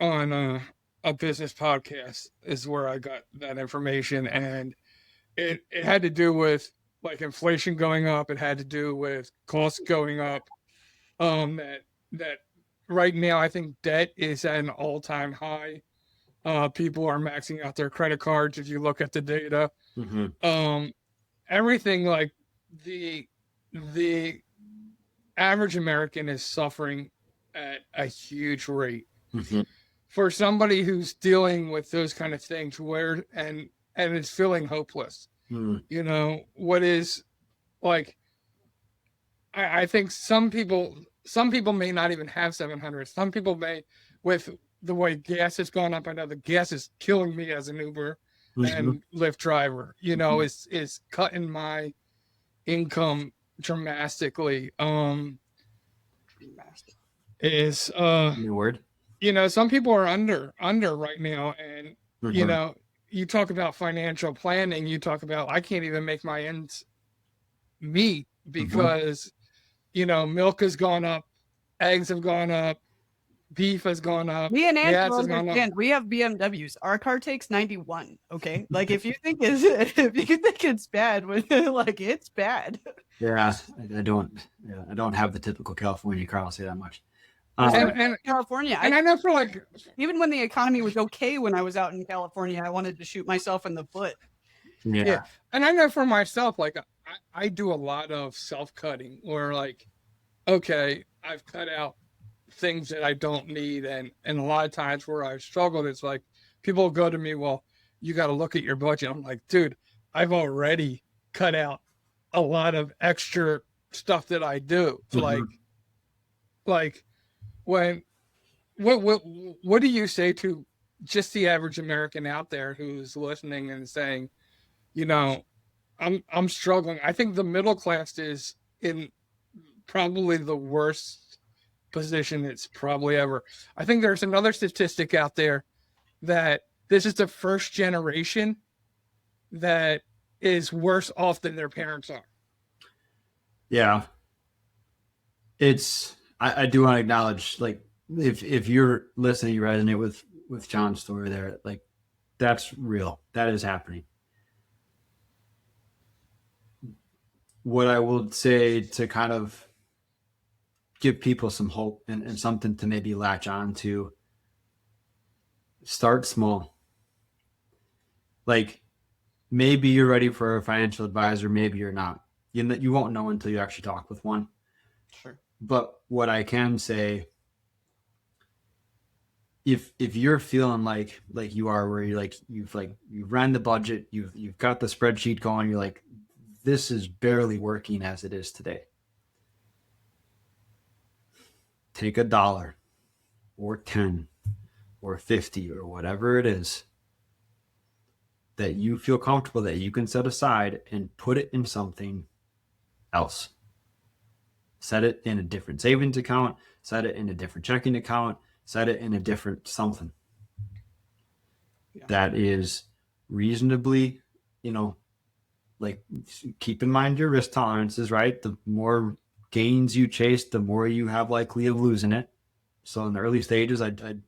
a business podcast is where I got that information, and it had to do with like inflation going up. It had to do with costs going up. That right now, I think debt is at an all-time high. People are maxing out their credit cards. If you look at the data, Mm-hmm. everything like the the average American is suffering at a huge rate. Mm-hmm. For somebody who's dealing with those kind of things, where and is feeling hopeless, you know, what is like I think some people may not even have 700. Some people may, with the way gas has gone up. I know the gas is killing me as an Uber Mm-hmm. and Lyft driver. You know, is cutting my income dramatically. Is New word. you know, some people are under right now, and you Mm-hmm. know, you talk about financial planning. You talk about I can't even make my ends meet because you know, milk has gone up, eggs have gone up, beef has gone up, Me and gas Andrew has gone up. understand. We have BMWs. Our car takes 91. Okay, like if you think it's bad, like it's bad. Yeah, I don't. Yeah, I don't have the typical California car. I'll say that much. And California, and I know for like even when the economy was okay, when I was out in California, I wanted to shoot myself in the foot. yeah, and I know for myself, like I do a lot of self cutting, or like, okay, I've cut out things that I don't need, and a lot of times where I've struggled, it's like people go to me, well, you got to look at your budget. I'm like, dude, I've already cut out a lot of extra stuff that I do, like when what do you say to just the average American out there who's listening and saying, you know, I'm struggling. I think the middle class is in probably the worst position it's probably ever. I think there's another statistic out there that this is the first generation that is worse off than their parents are. Yeah. I do want to acknowledge, like, if you're listening, you resonate with John's story there, like, that's real. That is happening. What I will say to kind of give people some hope and something to maybe latch on to, start small. Like, maybe you're ready for a financial advisor, maybe you're not. You won't know until you actually talk with one. Sure. But what I can say, if you're feeling like you are, where you've ran the budget, you've got the spreadsheet going, you're like, this is barely working as it is today. Take $1 or 10 or 50 or whatever it is that you feel comfortable that you can set aside and put it in something else. Set it in a different savings account, set it in a different checking account, set it in a different something. Yeah. That is reasonably, like, keep in mind your risk tolerances, right? The more gains you chase, the more you have likely of losing it. So in the early stages, I'd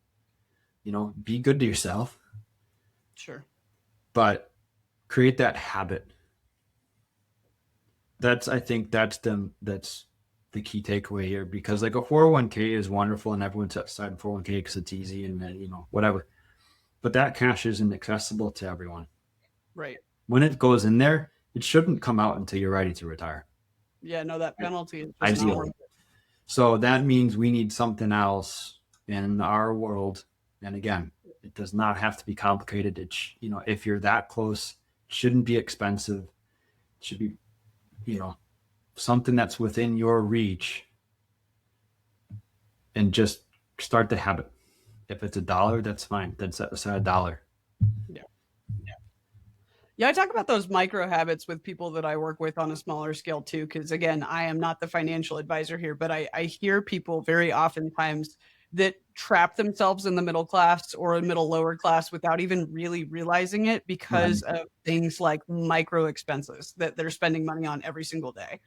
be good to yourself. Sure. But create that habit. I think that's the key takeaway here, because like a 401k is wonderful and everyone sets aside a 401k because it's easy and whatever. But that cash isn't accessible to everyone. Right. When it goes in there, it shouldn't come out until you're ready to retire. Yeah, no, that penalty is just not worth it. So that means we need something else in our world. And again, it does not have to be complicated. If you're that close, it shouldn't be expensive. It should be, something that's within your reach, and just start the habit. If it's $1, that's fine. Then set aside $1. Yeah, I talk about those micro habits with people that I work with on a smaller scale too, because again, I am not the financial advisor here, but I hear people very oftentimes that trap themselves in the middle class or a middle lower class without even really realizing it, because of things like micro expenses that they're spending money on every single day.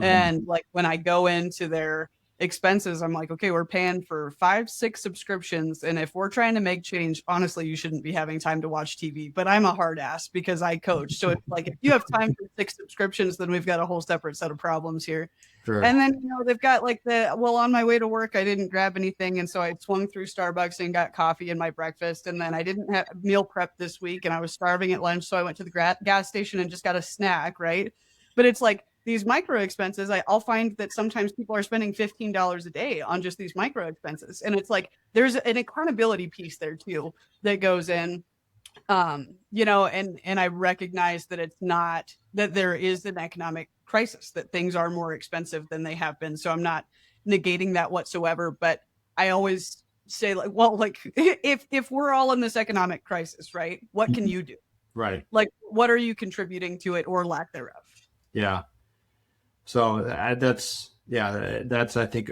And like when I go into their expenses, I'm like, okay, we're paying for 5-6 subscriptions. And if we're trying to make change, honestly, you shouldn't be having time to watch TV. But I'm a hard ass because I coach. So it's like, if you have time for 6 subscriptions, then we've got a whole separate set of problems here. Sure. And then, they've got like on my way to work, I didn't grab anything. And so I swung through Starbucks and got coffee and my breakfast. And then I didn't have meal prep this week and I was starving at lunch. So I went to the gas station and just got a snack. Right. But it's like these micro expenses. I'll find that sometimes people are spending $15 a day on just these micro expenses. And it's like, there's an accountability piece there too, that goes in. And I recognize that it's not that there is an economic crisis, that things are more expensive than they have been. So I'm not negating that whatsoever, but I always say like, well, like if we're all in this economic crisis, right, what can you do? Right. Like, what are you contributing to it or lack thereof? Yeah. So that's, I think,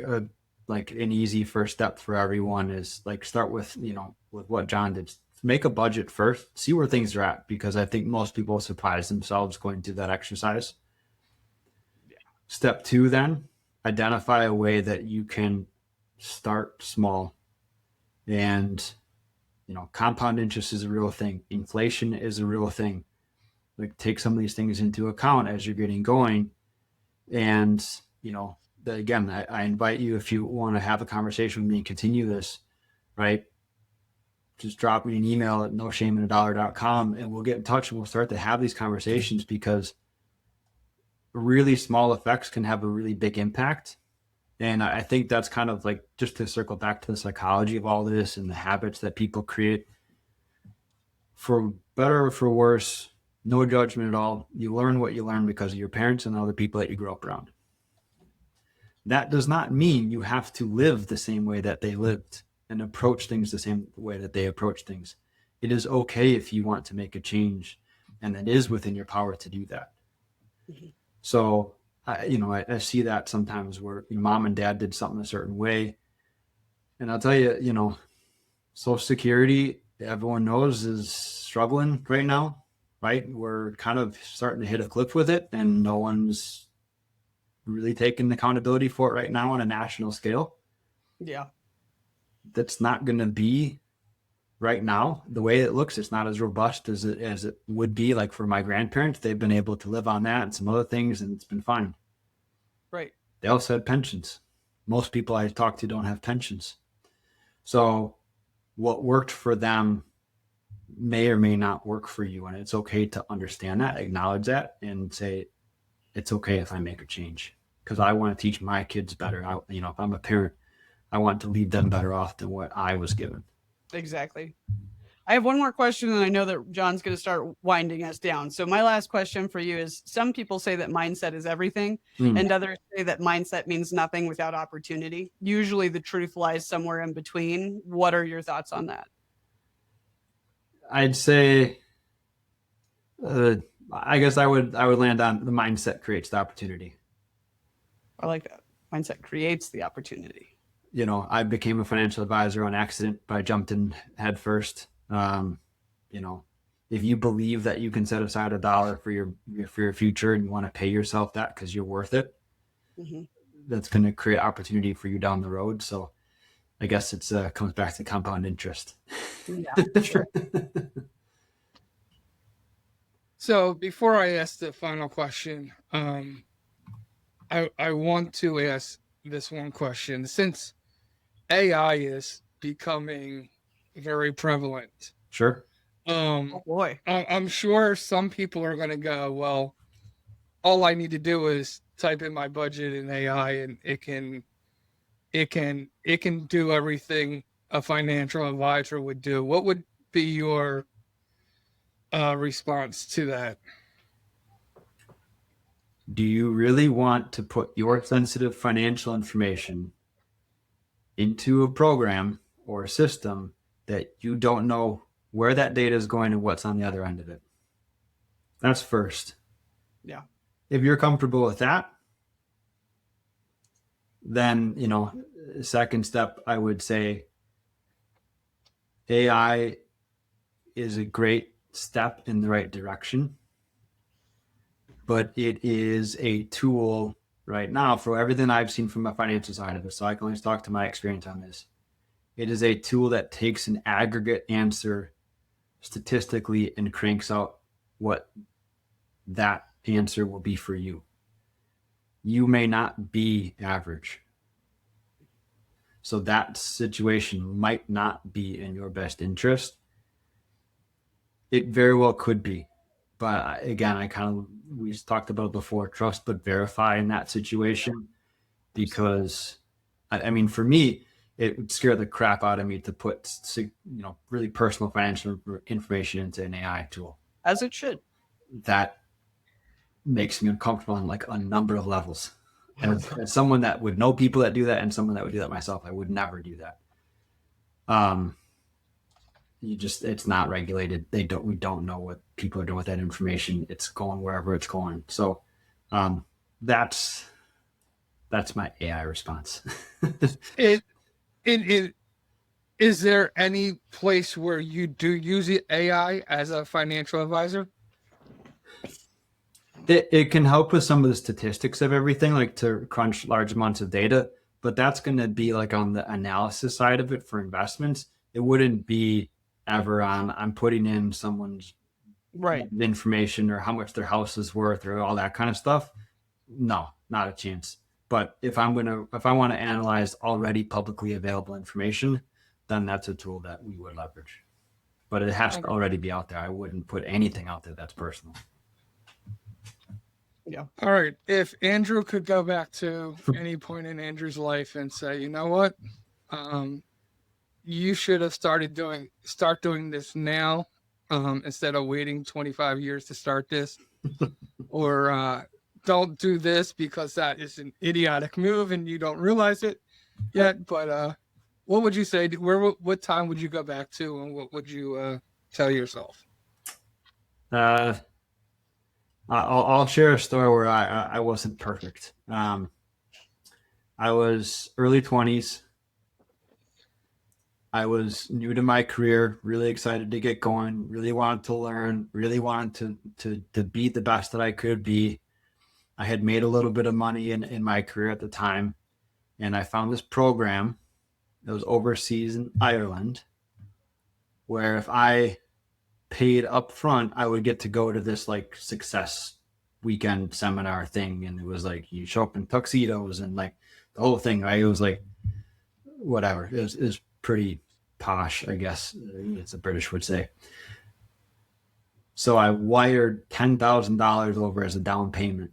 like an easy first step for everyone is like, start with, with what John did. Make a budget first, see where things are at, because I think most people surprise themselves going through that exercise. Yeah. Step 2, then identify a way that you can start small. And, compound interest is a real thing. Inflation is a real thing. Like, take some of these things into account as you're getting going. And, again, I invite you, if you want to have a conversation with me and continue this, right? Just drop me an email at noshameinadollar.com and we'll get in touch and we'll start to have these conversations, because really small effects can have a really big impact. And I think that's kind of like, just to circle back to the psychology of all this and the habits that people create, for better or for worse, no judgment at all. You learn what you learn because of your parents and other people that you grew up around. That does not mean you have to live the same way that they lived and approach things the same way that they approach things. It is okay if you want to make a change, and it is within your power to do that. Mm-hmm. So, I see that sometimes where mom and dad did something a certain way. And I'll tell you, Social Security, everyone knows, is struggling right now, right? We're kind of starting to hit a cliff with it, and no one's really taking accountability for it right now on a national scale. Yeah. That's not going to be right now. The way it looks, it's not as robust as it would be. Like for my grandparents, they've been able to live on that and some other things, and it's been fine. Right. They also had pensions. Most people I talk to don't have pensions. So what worked for them may or may not work for you. And it's okay to understand that, acknowledge that, and say, it's okay if I make a change, because I want to teach my kids better. If I'm a parent, I want to leave them better off than what I was given. Exactly. I have one more question, and I know that John's going to start winding us down. So my last question for you is, some people say that mindset is everything, and others say that mindset means nothing without opportunity. Usually the truth lies somewhere in between. What are your thoughts on that? I'd say, I guess I would land on the mindset creates the opportunity. I like that. Mindset creates the opportunity. I became a financial advisor on accident, but I jumped in head first. If you believe that you can set aside $1 for your future and you want to pay yourself that because you're worth it, mm-hmm. That's going to create opportunity for you down the road. So I guess it's comes back to compound interest. Yeah, sure. So before I ask the final question, I want to ask this one question. Since AI is becoming very prevalent. Sure. Oh boy. I'm sure some people are going to go, well, all I need to do is type in my budget in AI and it can do everything a financial advisor would do. What would be your response to that? Do you really want to put your sensitive financial information into a program or a system that you don't know where that data is going and what's on the other end of it? That's first. Yeah. If you're comfortable with that, then, second step, I would say AI is a great step in the right direction, but it is a tool right now, for everything I've seen from a financial side of it, so I can only talk to my experience on this. It is a tool that takes an aggregate answer statistically and cranks out what that answer will be for you. You may not be average. So that situation might not be in your best interest. It very well could be. But again, we talked about before, trust but verify in that situation, because I mean, for me, it would scare the crap out of me to put, really personal financial information into an AI tool. As it should. That makes me uncomfortable on like a number of levels. And as someone that would know people that do that, and someone that would do that myself, I would never do that. It's not regulated. We don't know what people are doing with that information. It's going wherever it's going. So that's my AI response. Is there any place where you do use AI as a financial advisor? It can help with some of the statistics of everything, like to crunch large amounts of data, but that's going to be like on the analysis side of it for investments. It wouldn't be ever on, I'm putting in someone's information or how much their house is worth or all that kind of stuff. No, not a chance. But if I want to analyze already publicly available information, then that's a tool that we would leverage. But it has to already be out there. I wouldn't put anything out there that's personal. Yeah. All right. If Andrew could go back to any point in Andrew's life and say, you know what, you should have start doing this now, instead of waiting 25 years to start this, or don't do this because that is an idiotic move and you don't realize it yet. But what would you say? What time would you go back to, and what would you tell yourself? I'll share a story where I wasn't perfect. I was early 20s. I was new to my career, really excited to get going, really wanted to learn, really wanted to be the best that I could be. I had made a little bit of money in my career at the time, and I found this program that was overseas in Ireland, where if I paid up front, I would get to go to this like success weekend seminar thing. And it was like, you show up in tuxedos and like the whole thing, right? It was like, whatever. It was pretty posh, I guess, as the British would say. So I wired $10,000 over as a down payment.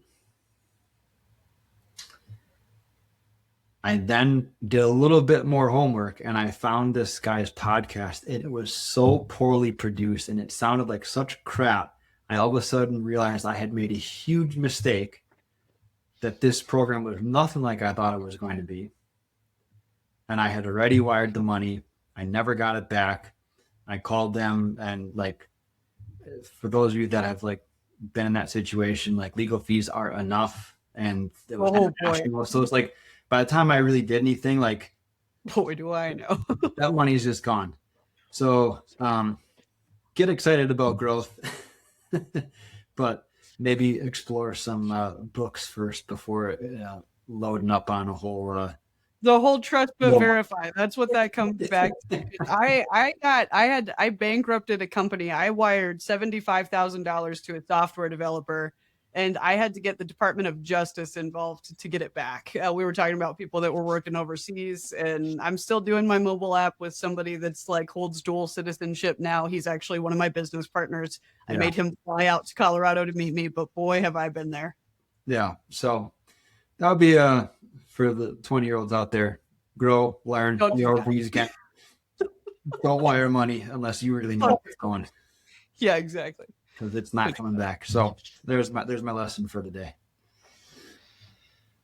I then did a little bit more homework, and I found this guy's podcast. It was so poorly produced and it sounded like such crap. I all of a sudden realized I had made a huge mistake, that this program was nothing like I thought it was going to be. And I had already wired the money. I never got it back. I called them, and like, for those of you that have like been in that situation, like legal fees are enough. And it was international. So it's like, by the time I really did anything, like, boy, do I know. that money is just gone. So get excited about growth, but maybe explore some books first before loading up on a whole. The whole trust but verify. That's what that comes back to. I bankrupted a company. I wired $75,000 to a software developer, and I had to get the Department of Justice involved to get it back. We were talking about people that were working overseas, and I'm still doing my mobile app with somebody that's like holds dual citizenship now. He's actually one of my business partners. I made him fly out to Colorado to meet me, but boy, have I been there. Yeah. So that would be for the 20-year-olds out there: grow, learn, you can. Don't wire money unless you really know where it's going. Yeah, exactly. Because it's not coming back. So there's my lesson for today.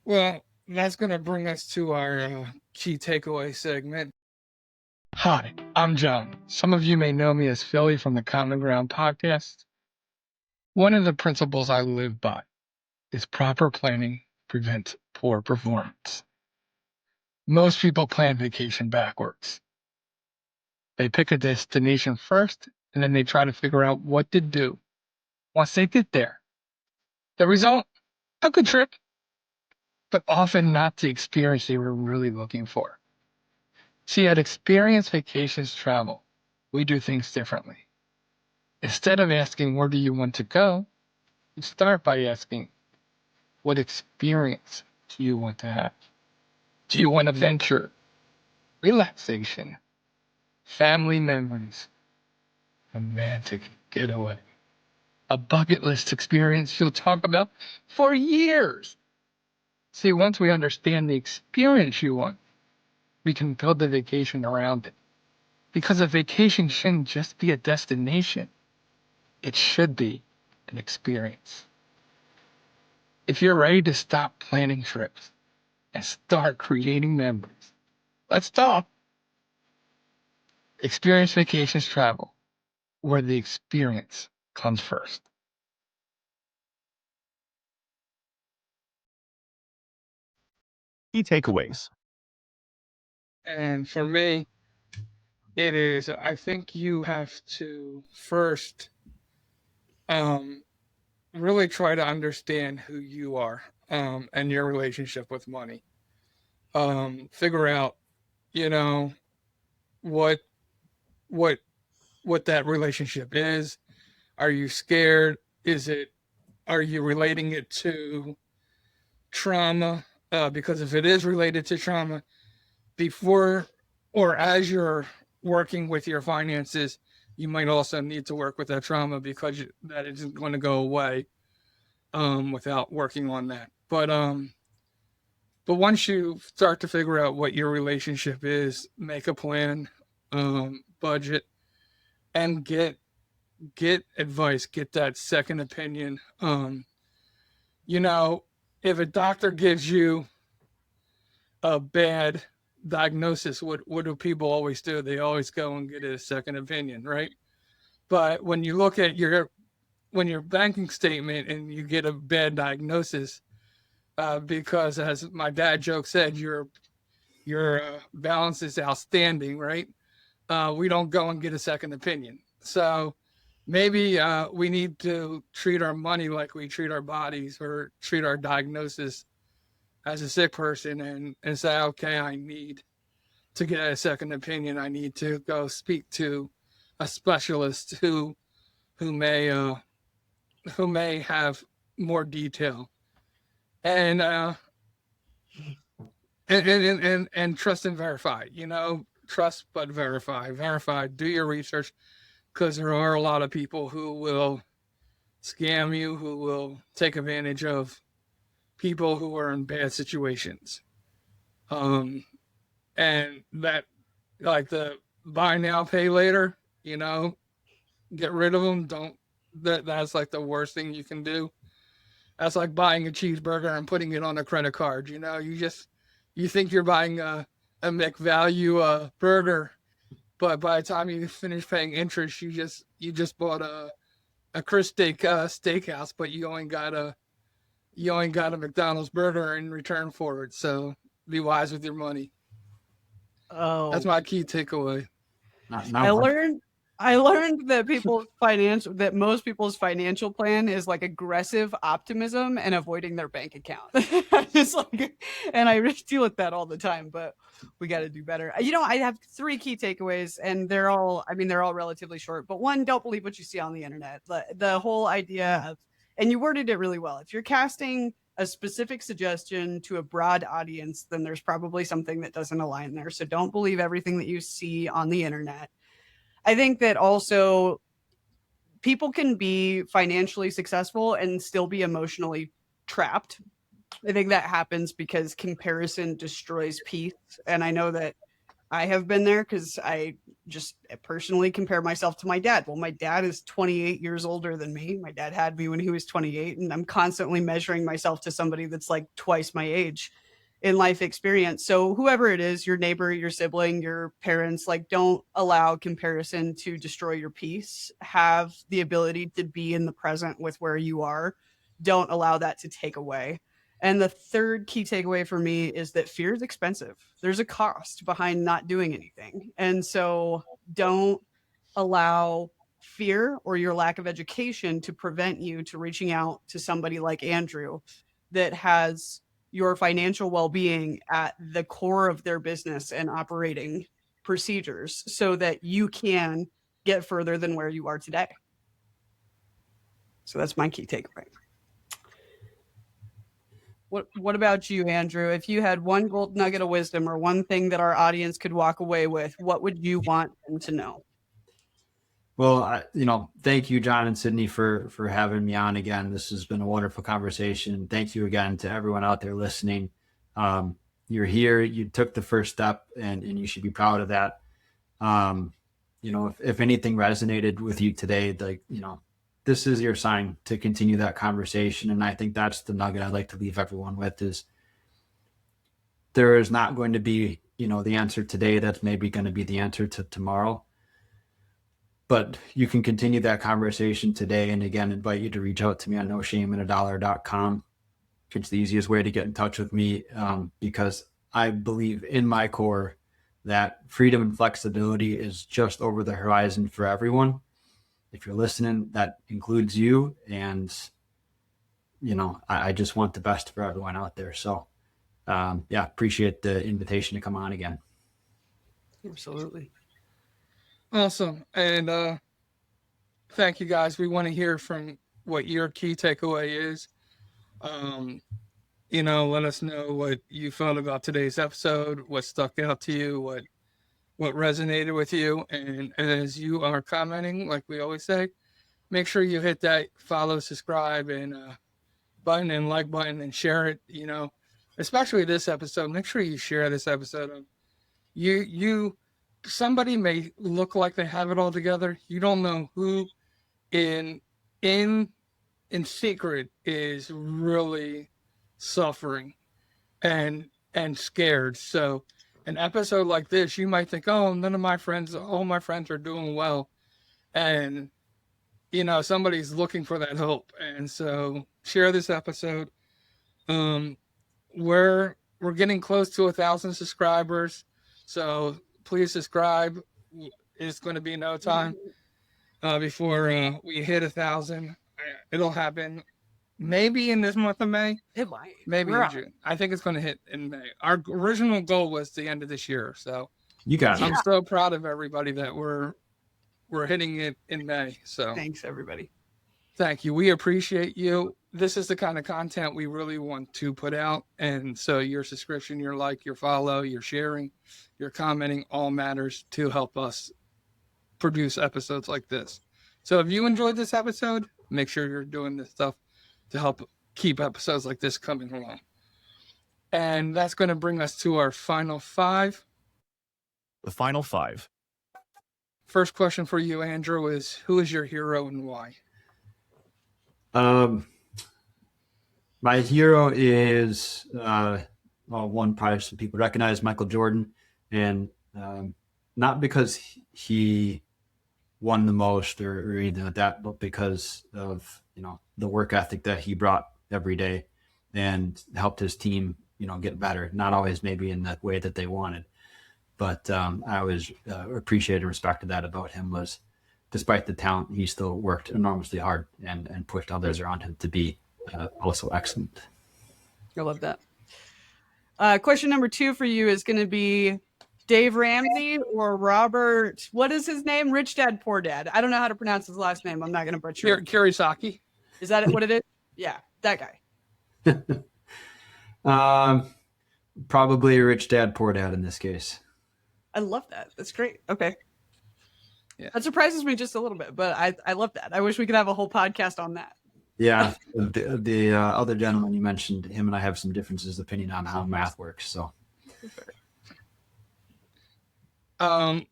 Well, that's going to bring us to our key takeaway segment. Hi, I'm John. Some of you may know me as Philly from the Common Ground podcast. One of the principles I live by is proper planning prevents poor performance. Most people plan vacation backwards. They pick a destination first, and then they try to figure out what to do once they get there. The result? A good trip. but often not the experience they were really looking for. See, at Experience Vacations Travel, we do things differently. Instead of asking, where do you want to go? You start by asking, what experience do you want to have? Do you want adventure, relaxation, family memories, romantic getaway, a bucket list experience you'll talk about for years? See, once we understand the experience you want, we can build the vacation around it. Because a vacation shouldn't just be a destination, it should be an experience. If you're ready to stop planning trips and start creating memories, let's talk. Experience Vacations Travel, where the experience comes first. Key takeaways. And for me, it is, I think you have to first really try to understand who you are and your relationship with money. Figure out, you know, what what what that relationship is. Are you scared? Is it? Are you relating it to trauma? Because if it is related to trauma, before or as you're working with your finances, you might also need to work with that trauma because that isn't going to go away without working on that. But once you start to figure out what your relationship is, make a plan, budget, and get advice, get that second opinion. You know, if a doctor gives you a bad diagnosis, what do people always do? They always go and get a second opinion, right? But when you look at your banking statement and you get a bad diagnosis, because as my dad joke said, your balance is outstanding, right? We don't go and get a second opinion. So maybe we need to treat our money like we treat our bodies or treat our diagnosis as a sick person and say, okay, I need to get a second opinion. I need to go speak to a specialist who may uh, who may have more detail and and trust and verify. You know, trust but verify. Verify. Do your research because there are a lot of people who will scam you, who will take advantage of people who are in bad situations. Um, and that, like the buy now, pay later, you know, get rid of them. Don't, that's like the worst thing you can do. That's like buying a cheeseburger and putting it on a credit card. You know, you think you're buying a McValue burger, but by the time you finish paying interest, you just bought a Chris Steak steakhouse, but you only got a McDonald's burger in return for it. So be wise with your money. That's Oh, my key takeaway. I learned I learned that most people's financial plan is like aggressive optimism and avoiding their bank account. It's like, and I really deal with that all the time, but we got to do better. You know, I have three key takeaways and they're all relatively short, but one, don't believe what you see on the internet. The whole idea of, and you worded it really well. If you're casting a specific suggestion to a broad audience, then there's probably something that doesn't align there. So don't believe everything that you see on the internet. I think that also people can be financially successful and still be emotionally trapped. I think that happens because comparison destroys peace. And I know that I have been there because I just personally compare myself to my dad. Well, my dad is 28 years older than me. My dad had me when he was 28, and I'm constantly measuring myself to somebody that's like twice my age in life experience. So whoever it is, your neighbor, your sibling, your parents, like don't allow comparison to destroy your peace. Have the ability to be in the present with where you are. Don't allow that to take away. And the third key takeaway for me is that fear is expensive. There's a cost behind not doing anything. And so don't allow fear or your lack of education to prevent you to reaching out to somebody like Andrew that has your financial well-being at the core of their business and operating procedures so that you can get further than where you are today. So that's my key takeaway. What about you, Andrew? If you had one gold nugget of wisdom or one thing that our audience could walk away with, what would you want them to know? Well, thank you, John and Sydney, for having me on again. This has been a wonderful conversation. Thank you again to everyone out there listening. You're here, you took the first step, and you should be proud of that. If anything resonated with you today, this is your sign to continue that conversation. And I think that's the nugget I'd like to leave everyone with is there is not going to be, the answer today that's maybe going to be the answer to tomorrow. But you can continue that conversation today. And again, invite you to reach out to me on noshameinaDollar.com. It's the easiest way to get in touch with me because I believe in my core that freedom and flexibility is just over the horizon for everyone. If you're listening, that includes you. And, I just want the best for everyone out there. So, appreciate the invitation to come on again. Absolutely. Awesome. And thank you, guys. We want to hear from what your key takeaway is. Let us know what you felt about today's episode, what stuck out to you, what resonated with you. And as you are commenting, like we always say, make sure you hit that follow, subscribe, and button and like button and share it. Especially this episode. Make sure you share this episode. Somebody may look like they have it all together. You don't know who in secret is really suffering and scared. So an episode like this, you might think, oh, all my friends are doing well. And, somebody's looking for that hope. And so share this episode. We're getting close to 1,000 subscribers. So please subscribe. It's going to be no time before we hit 1,000. It'll happen maybe in this month of May. It might. Maybe in June. I think it's going to hit in May. Our original goal was the end of this year. So you got it. I'm so proud of everybody that we're hitting it in May. So thanks, everybody. Thank you. We appreciate you. This is the kind of content we really want to put out. And so your subscription, your like, your follow, your sharing, your commenting all matters to help us produce episodes like this. So if you enjoyed this episode, make sure you're doing this stuff to help keep episodes like this coming along. And that's going to bring us to our final five. The final five. First question for you, Andrew, is who is your hero and why? My hero is one probably some people recognize, Michael Jordan, and not because he won the most or anything like that, but because of the work ethic that he brought every day and helped his team get better. Not always maybe in the way that they wanted, but I always appreciated and respected that about him was, despite the talent, he still worked enormously hard and pushed others around him to be also excellent. I love that. Question number 2 for you is going to be Dave Ramsey or Robert, what is his name? Rich Dad, Poor Dad. I don't know how to pronounce his last name. I'm not going to butcher it. Kiyosaki. Is that what it is? Yeah, that guy. Probably Rich Dad, Poor Dad in this case. I love that. That's great. Okay. Yeah. That surprises me just a little bit, but I love that. I wish we could have a whole podcast on that. Yeah. The other gentleman you mentioned, him and I have some differences depending on how math works. So. Name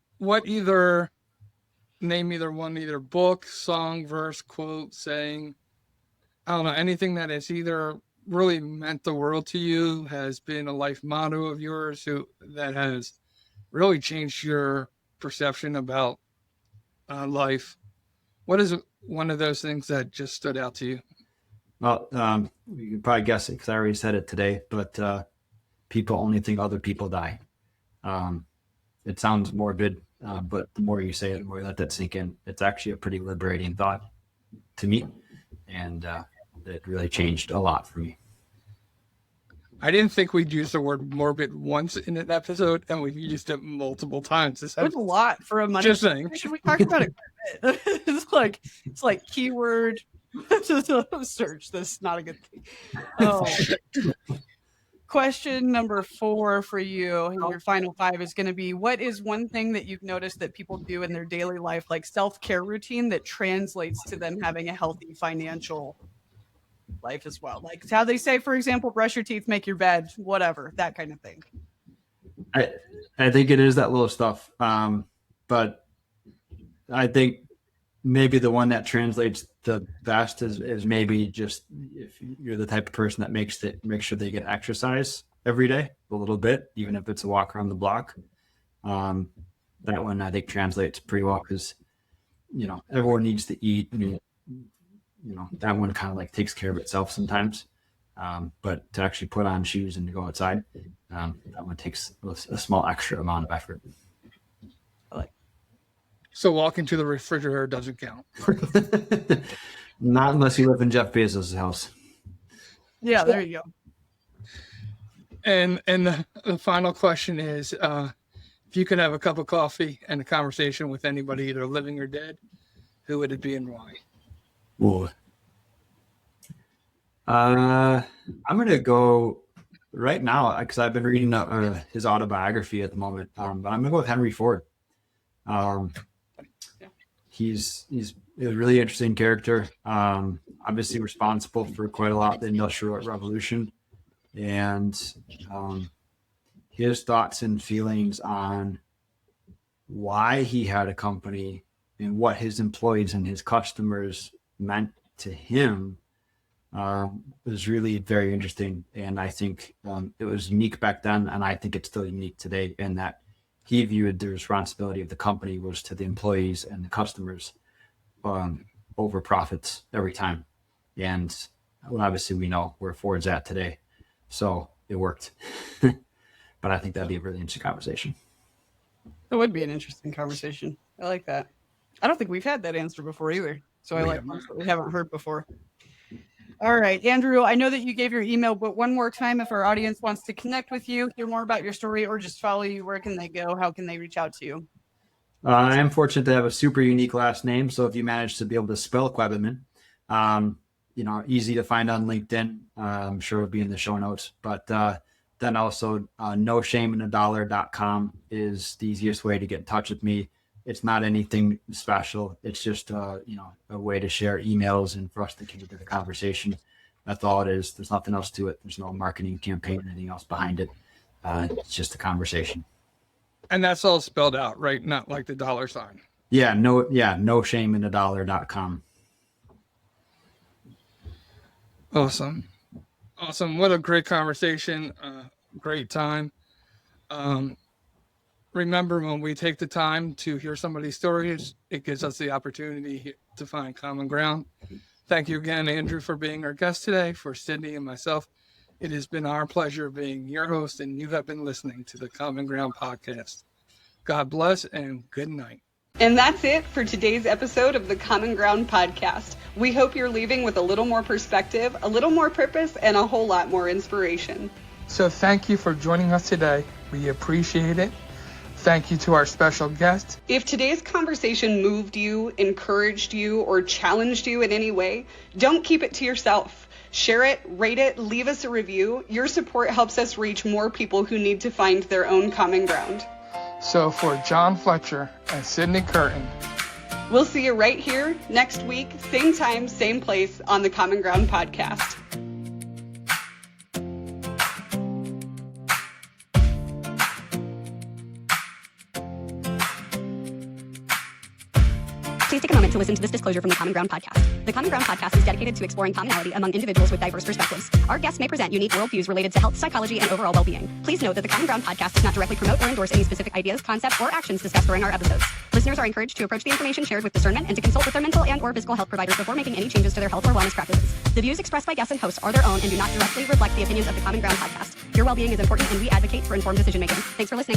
either book, song, verse, quote, saying, I don't know, anything that has either really meant the world to you, has been a life motto of yours, that has really changed your perception about life. What is one of those things that just stood out to you? Well, you can probably guess it because I already said it today, but people only think other people die. It sounds morbid, but the more you say it, the more you let that sink in. It's actually a pretty liberating thought to me, and it really changed a lot for me. I didn't think we'd use the word morbid once in an episode, and we've used it multiple times. This That was a lot for a money. Just saying. We talked about it quite a bit. It's like keyword search. That's not a good thing. Oh. Question number 4 for you, and your final 5 is going to be: what is one thing that you've noticed that people do in their daily life, like self-care routine, that translates to them having a healthy financial life as well? Like how they say, for example, brush your teeth, make your bed, whatever, that kind of thing. I think it is that little stuff. But I think maybe the one that translates the best is maybe just if you're the type of person that make sure they get exercise every day, a little bit, even if it's a walk around the block. That one I think translates pretty well because, everyone needs to eat. That one kind of like takes care of itself sometimes. But to actually put on shoes and to go outside, that one takes a small extra amount of effort. So walking to the refrigerator doesn't count. Not unless you live in Jeff Bezos' house. Yeah, there you go. And the final question is, if you could have a cup of coffee and a conversation with anybody, either living or dead, who would it be and why? Ooh. I'm going to go right now because I've been reading his autobiography at the moment. But I'm going to go with Henry Ford. He's a really interesting character. Obviously responsible for quite a lot of the Industrial Revolution, and his thoughts and feelings on why he had a company and what his employees and his customers meant to him was really very interesting. And I think it was unique back then, and I think it's still unique today in that he viewed the responsibility of the company was to the employees and the customers over profits every time. And obviously we know where Ford's at today. So it worked. But I think that'd be a really interesting conversation. It would be an interesting conversation. I like that. I don't think we've had that answer before either. So I like ones that we haven't heard before. All right, Andrew, I know that you gave your email, but one more time, if our audience wants to connect with you, hear more about your story, or just follow you, where can they go? How can they reach out to you? I am fortunate to have a super unique last name. So if you manage to be able to spell Quebbemann, easy to find on LinkedIn. I'm sure it'll be in the show notes. But then also noshameinadollar.com is the easiest way to get in touch with me. It's not anything special. It's just, a way to share emails and for us to continue the conversation. That's all it is. There's nothing else to it. There's no marketing campaign or anything else behind it. It's just a conversation. And that's all spelled out, right? Not like the $sign. Yeah, noshameinadollar.com. Awesome. What a great conversation. Great time. Remember, when we take the time to hear somebody's stories, it gives us the opportunity to find common ground. Thank you again, Andrew, for being our guest today. For Sydney and myself, it has been our pleasure being your host, and you have been listening to the Common Ground podcast. God bless and good night. And that's it for today's episode of the Common Ground podcast. We hope you're leaving with a little more perspective, a little more purpose, and a whole lot more inspiration. So thank you for joining us today. We appreciate it. Thank you to our special guest. If today's conversation moved you, encouraged you, or challenged you in any way, don't keep it to yourself. Share it, rate it, leave us a review. Your support helps us reach more people who need to find their own common ground. So for John Fletcher and Sydney Curtin, we'll see you right here next week, same time, same place on the Common Ground podcast. Please take a moment to listen to this disclosure from the Common Ground podcast. The Common Ground podcast is dedicated to exploring commonality among individuals with diverse perspectives. Our guests may present unique worldviews related to health, psychology, and overall well-being. Please note that the Common Ground podcast does not directly promote or endorse any specific ideas, concepts, or actions discussed during our episodes. Listeners are encouraged to approach the information shared with discernment and to consult with their mental and/or physical health providers before making any changes to their health or wellness practices. The views expressed by guests and hosts are their own and do not directly reflect the opinions of the Common Ground podcast. Your well-being is important, and we advocate for informed decision-making. Thanks for listening.